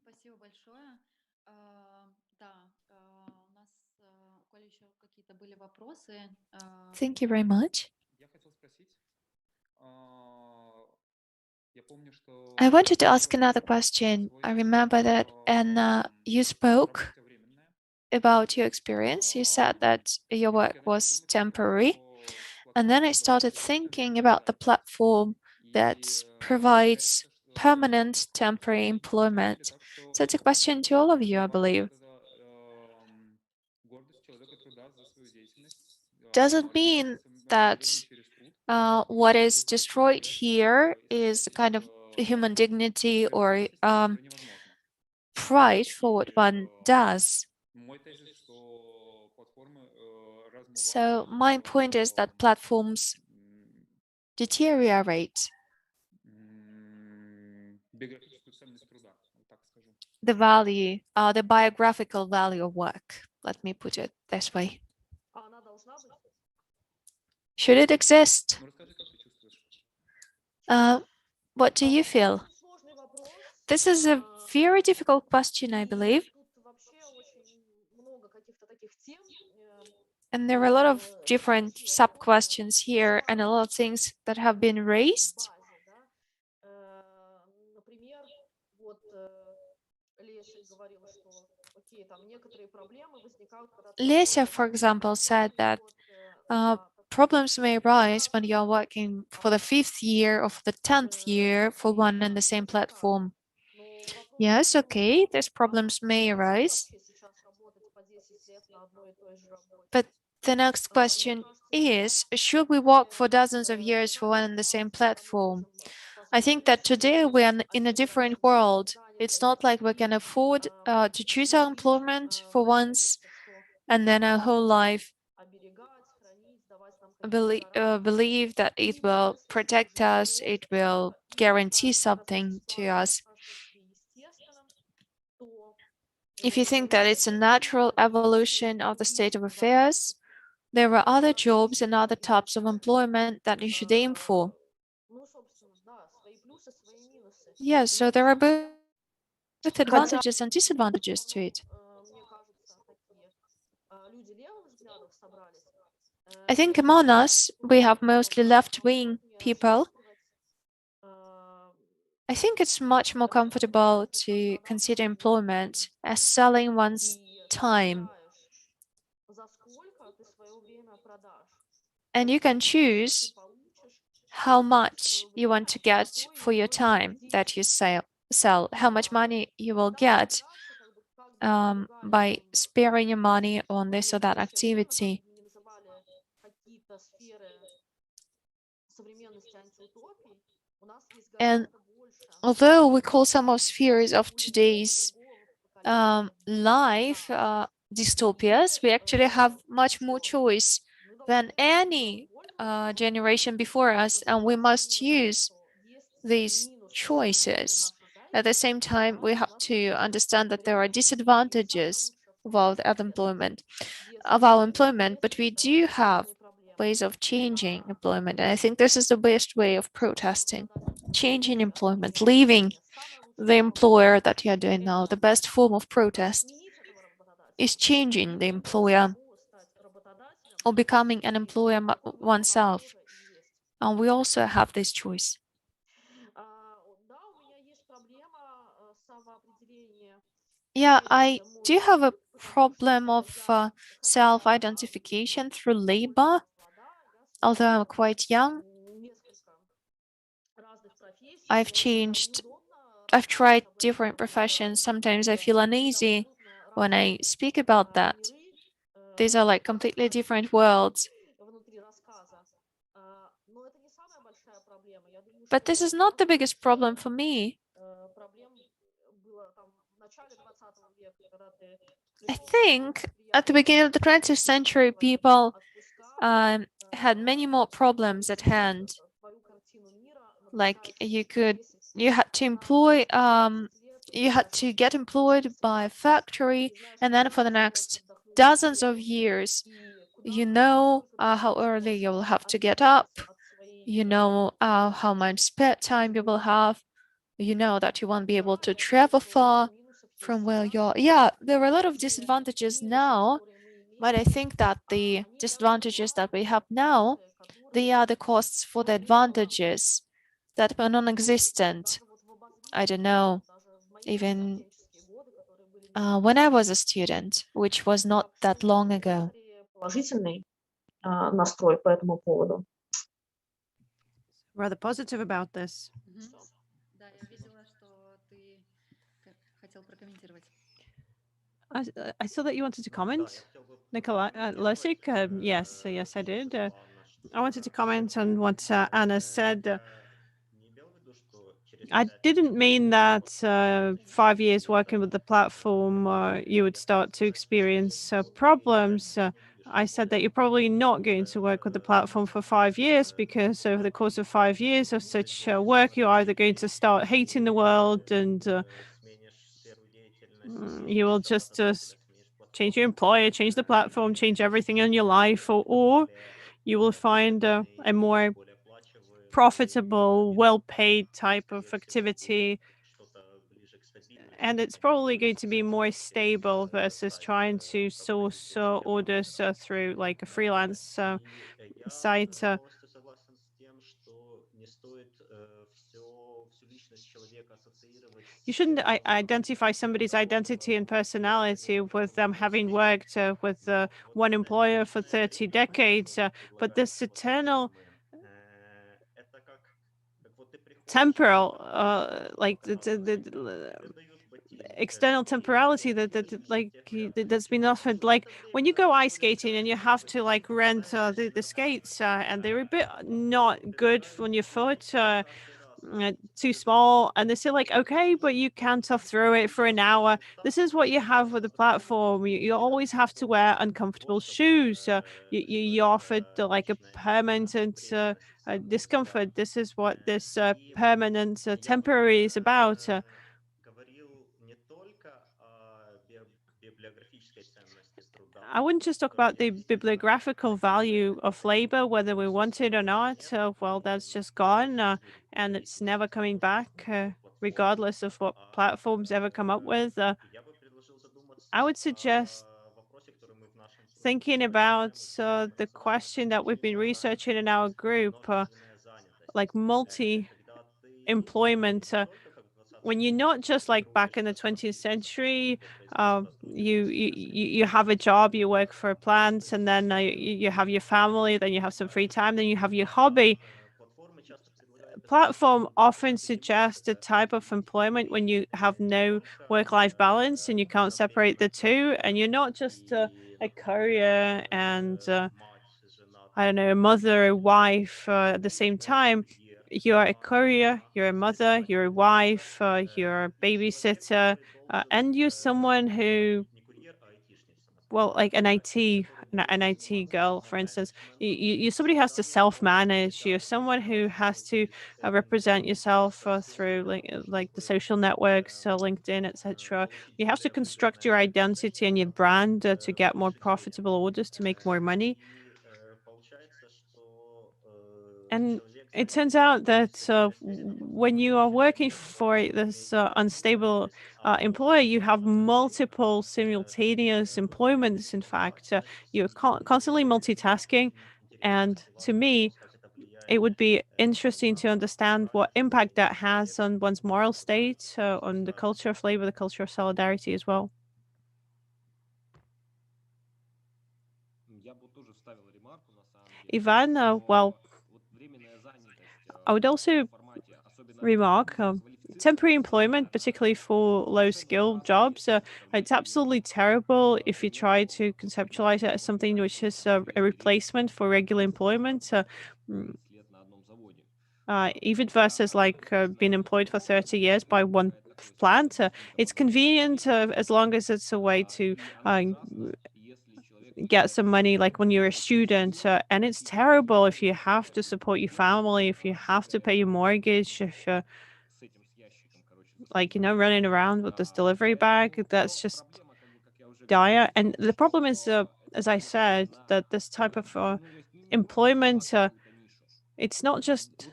Спасибо большое. Да, у нас, Коля, еще какие-то были вопросы. Thank you very much. I wanted to ask another question. I remember that, Anna, you spoke about your experience. You said that your work was temporary. And then I started thinking about the platform that provides permanent temporary employment. So it's a question to all of you, I believe. Does it mean that what is destroyed here is kind of human dignity or pride for what one does? So my point is that platforms deteriorate the value, the biographical value of work. Let me put it this way. Should it exist? What do you feel? This is a very difficult question, I believe. And there are a lot of different sub-questions here and a lot of things that have been raised. Lesia, for example, said that problems may arise when you're working for the 5th year or for the 10th year for one and the same platform. Yes, okay, these problems may arise. But the next question is, should we work for dozens of years for one and the same platform? I think that today we are in a different world. It's not like we can afford to choose our employment for once and then our whole life believe that it will protect us, it will guarantee something to us. If you think that it's a natural evolution of the state of affairs, there are other jobs and other types of employment that you should aim for. Yes, so there are both advantages and disadvantages to it. I think among us, we have mostly left-wing people. I think it's much more comfortable to consider employment as selling one's time. And you can choose how much you want to get for your time that you sell, how much money you will get by sparing your money on this or that activity. And although we call some of spheres of today's life dystopias, we actually have much more choice than any generation before us, and we must use these choices. At the same time, we have to understand that there are disadvantages of our employment, but we do have ways of changing employment, and I think this is the best way of protesting. Changing employment, leaving the employer that you're doing now. The best form of protest is changing the employer or becoming an employer oneself. And we also have this choice. Yeah, I do have a problem of self-identification through labor, although I'm quite young. I've tried different professions. Sometimes I feel uneasy when I speak about that. These are like completely different worlds. But this is not the biggest problem for me. I think at the beginning of the 20th century, people had many more problems at hand. Like you had to get employed by a factory, and then for the next dozens of years, you know how early you will have to get up, you know how much spare time you will have, you know that you won't be able to travel far from where you're. Yeah, there are a lot of disadvantages now, but I think that the disadvantages that we have now, they are the costs for the advantages that were non-existent. I don't know, even when I was a student, which was not that long ago. Rather positive about this. I saw that you wanted to comment, Nikolay Lesik. Yes, I did. I wanted to comment on what Anna said. I didn't mean that 5 years working with the platform, you would start to experience problems. I said that you're probably not going to work with the platform for 5 years, because over the course of 5 years of such work, you're either going to start hating the world and you will just change your employer, change the platform, change everything in your life, or you will find a more profitable, well-paid type of activity, and it's probably going to be more stable versus trying to source orders through like a freelance site. Полностью согласен с тем, что не стоит всю личность человека ассоциировать You с shouldn't тем, identify somebody's identity and personality with them having worked with one employer for 30 decades, but this eternal это как вот ты приходишь, temporal, like тебе дают external temporality that's been offered. Like when you go ice skating and you have to like rent the skates and they're a bit not good on your foot. Too small, and they say like, okay, but you can't throw it for an hour. This is what you have with the platform. You always have to wear uncomfortable shoes. You offered like a permanent discomfort. This is what this permanent temporary is about. говорил не только о библиографической ценности труда. I wouldn't just talk about the bibliographical value of labor, whether we want it or not. Well, that's just gone, and it's never coming back, regardless of what platforms ever come up with. Я бы предложил задуматься I would suggest о вопросе, который мы в нашем thinking about the question that we've been researching in our group, like multi-employment. When you're not just like back in the 20th century, you have a job, you work for a plant, and then you have your family, then you have some free time, then you have your hobby. Platform often suggests a type of employment when you have no work-life balance and you can't separate the two, and you're not just a courier and I don't know, a mother, a wife at the same time. You're a courier, you're a mother, you're a wife, you're a babysitter, and you're someone who, well, like an IT girl, for instance. You're somebody who has to self-manage. You're someone who has to represent yourself through like the social networks, LinkedIn, etc. You have to construct your identity and your brand to get more profitable orders, to make more money. And it turns out that when you are working for this unstable employer, you have multiple simultaneous employments. In fact, you're constantly multitasking. And to me, it would be interesting to understand what impact that has on one's moral state, on the culture of labor, the culture of solidarity as well. Ivan, well, I would also remark temporary employment, particularly for low skill jobs. It's absolutely terrible if you try to conceptualize it as something which is a replacement for regular employment. Even versus like being employed for 30 years by one plant. It's convenient as long as it's a way to get some money like when you're a student, and it's terrible if you have to support your family, if you have to pay your mortgage, if like, you know, running around with this delivery bag. That's just dire. And the problem is, as I said, that this type of employment, it's not just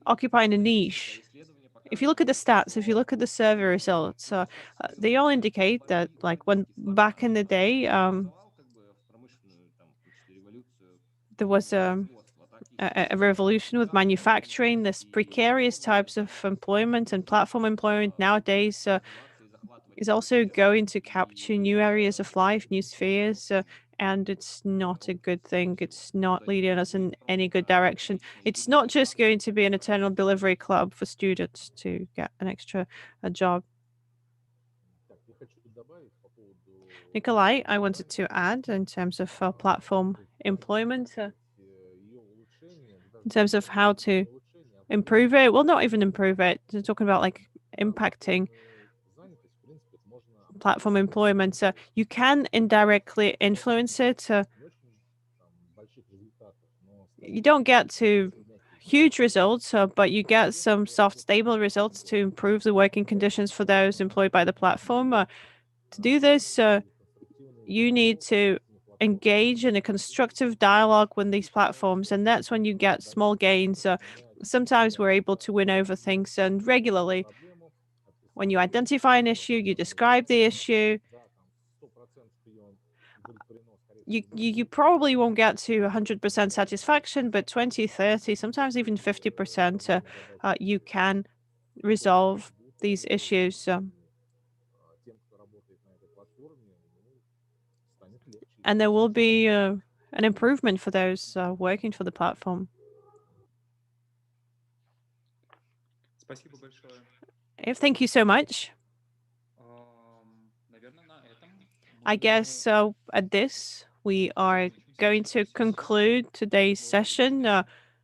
occupying a niche. If you look at the stats, if you look at the survey results, they all indicate that like when back in the day, there was a revolution with manufacturing, this precarious types of employment and platform employment nowadays is also going to capture new areas of life, new spheres, and it's not a good thing. It's not leading us in any good direction. It's not just going to be an eternal delivery club for students to get an extra job. Nikolay, I wanted to add in terms of platform employment, in terms of how to improve it. Well, not even improve it. They're talking about like impacting platform employment. You can indirectly influence it. You don't get to huge results, but you get some soft, stable results to improve the working conditions for those employed by the platform. To do this, you need to engage in a constructive dialogue with these platforms, and that's when you get small gains. Sometimes we're able to win over things, and regularly When you identify an issue, you describe the issue. You probably won't get to 100% satisfaction, but 20, 30, sometimes even 50%, you can resolve these issues. And there will be an improvement for those working for the platform. Спасибо большое. Thank you so much. Наверное, на этом I guess at this, we are going to conclude today's session.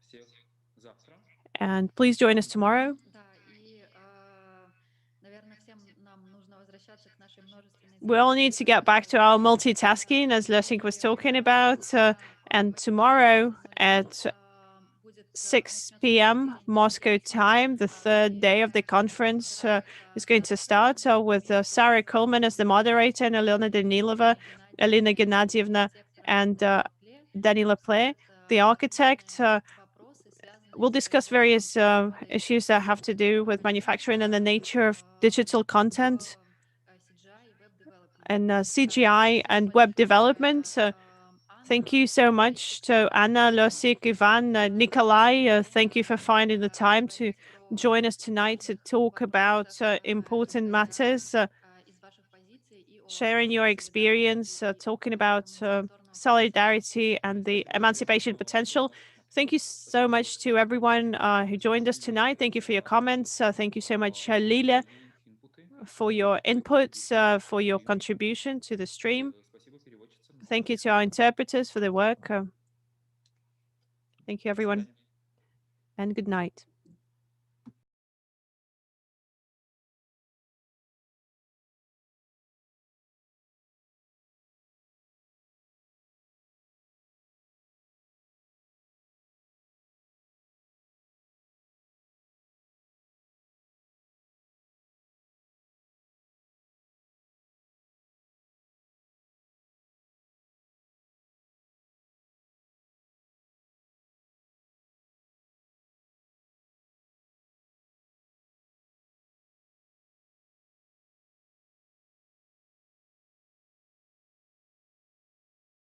всех завтра. And please join us tomorrow. Да, и, наверное, всем нам нужно возвращаться к нашей множественной We all need to get back to our multitasking, as Lessing was talking about. And tomorrow at 6 p.m. Moscow time, the third day of the conference is going to start with Sara Culmann as the moderator and Elena Danilova, Elena Gennadievna, and Danila Play, the architect. We'll discuss various issues that have to do with manufacturing and the nature of digital content and CGI and web development. Thank you so much to Anna, Losik, Ivan, Nikolay. Thank you for finding the time to join us tonight to talk about important matters, sharing your experience, talking about solidarity and the emancipation potential. Thank you so much to everyone who joined us tonight. Thank you for your comments. Thank you so much, Lila, for your inputs, for your contribution to the stream. Thank you to our interpreters for their work. Thank you, everyone, and good night.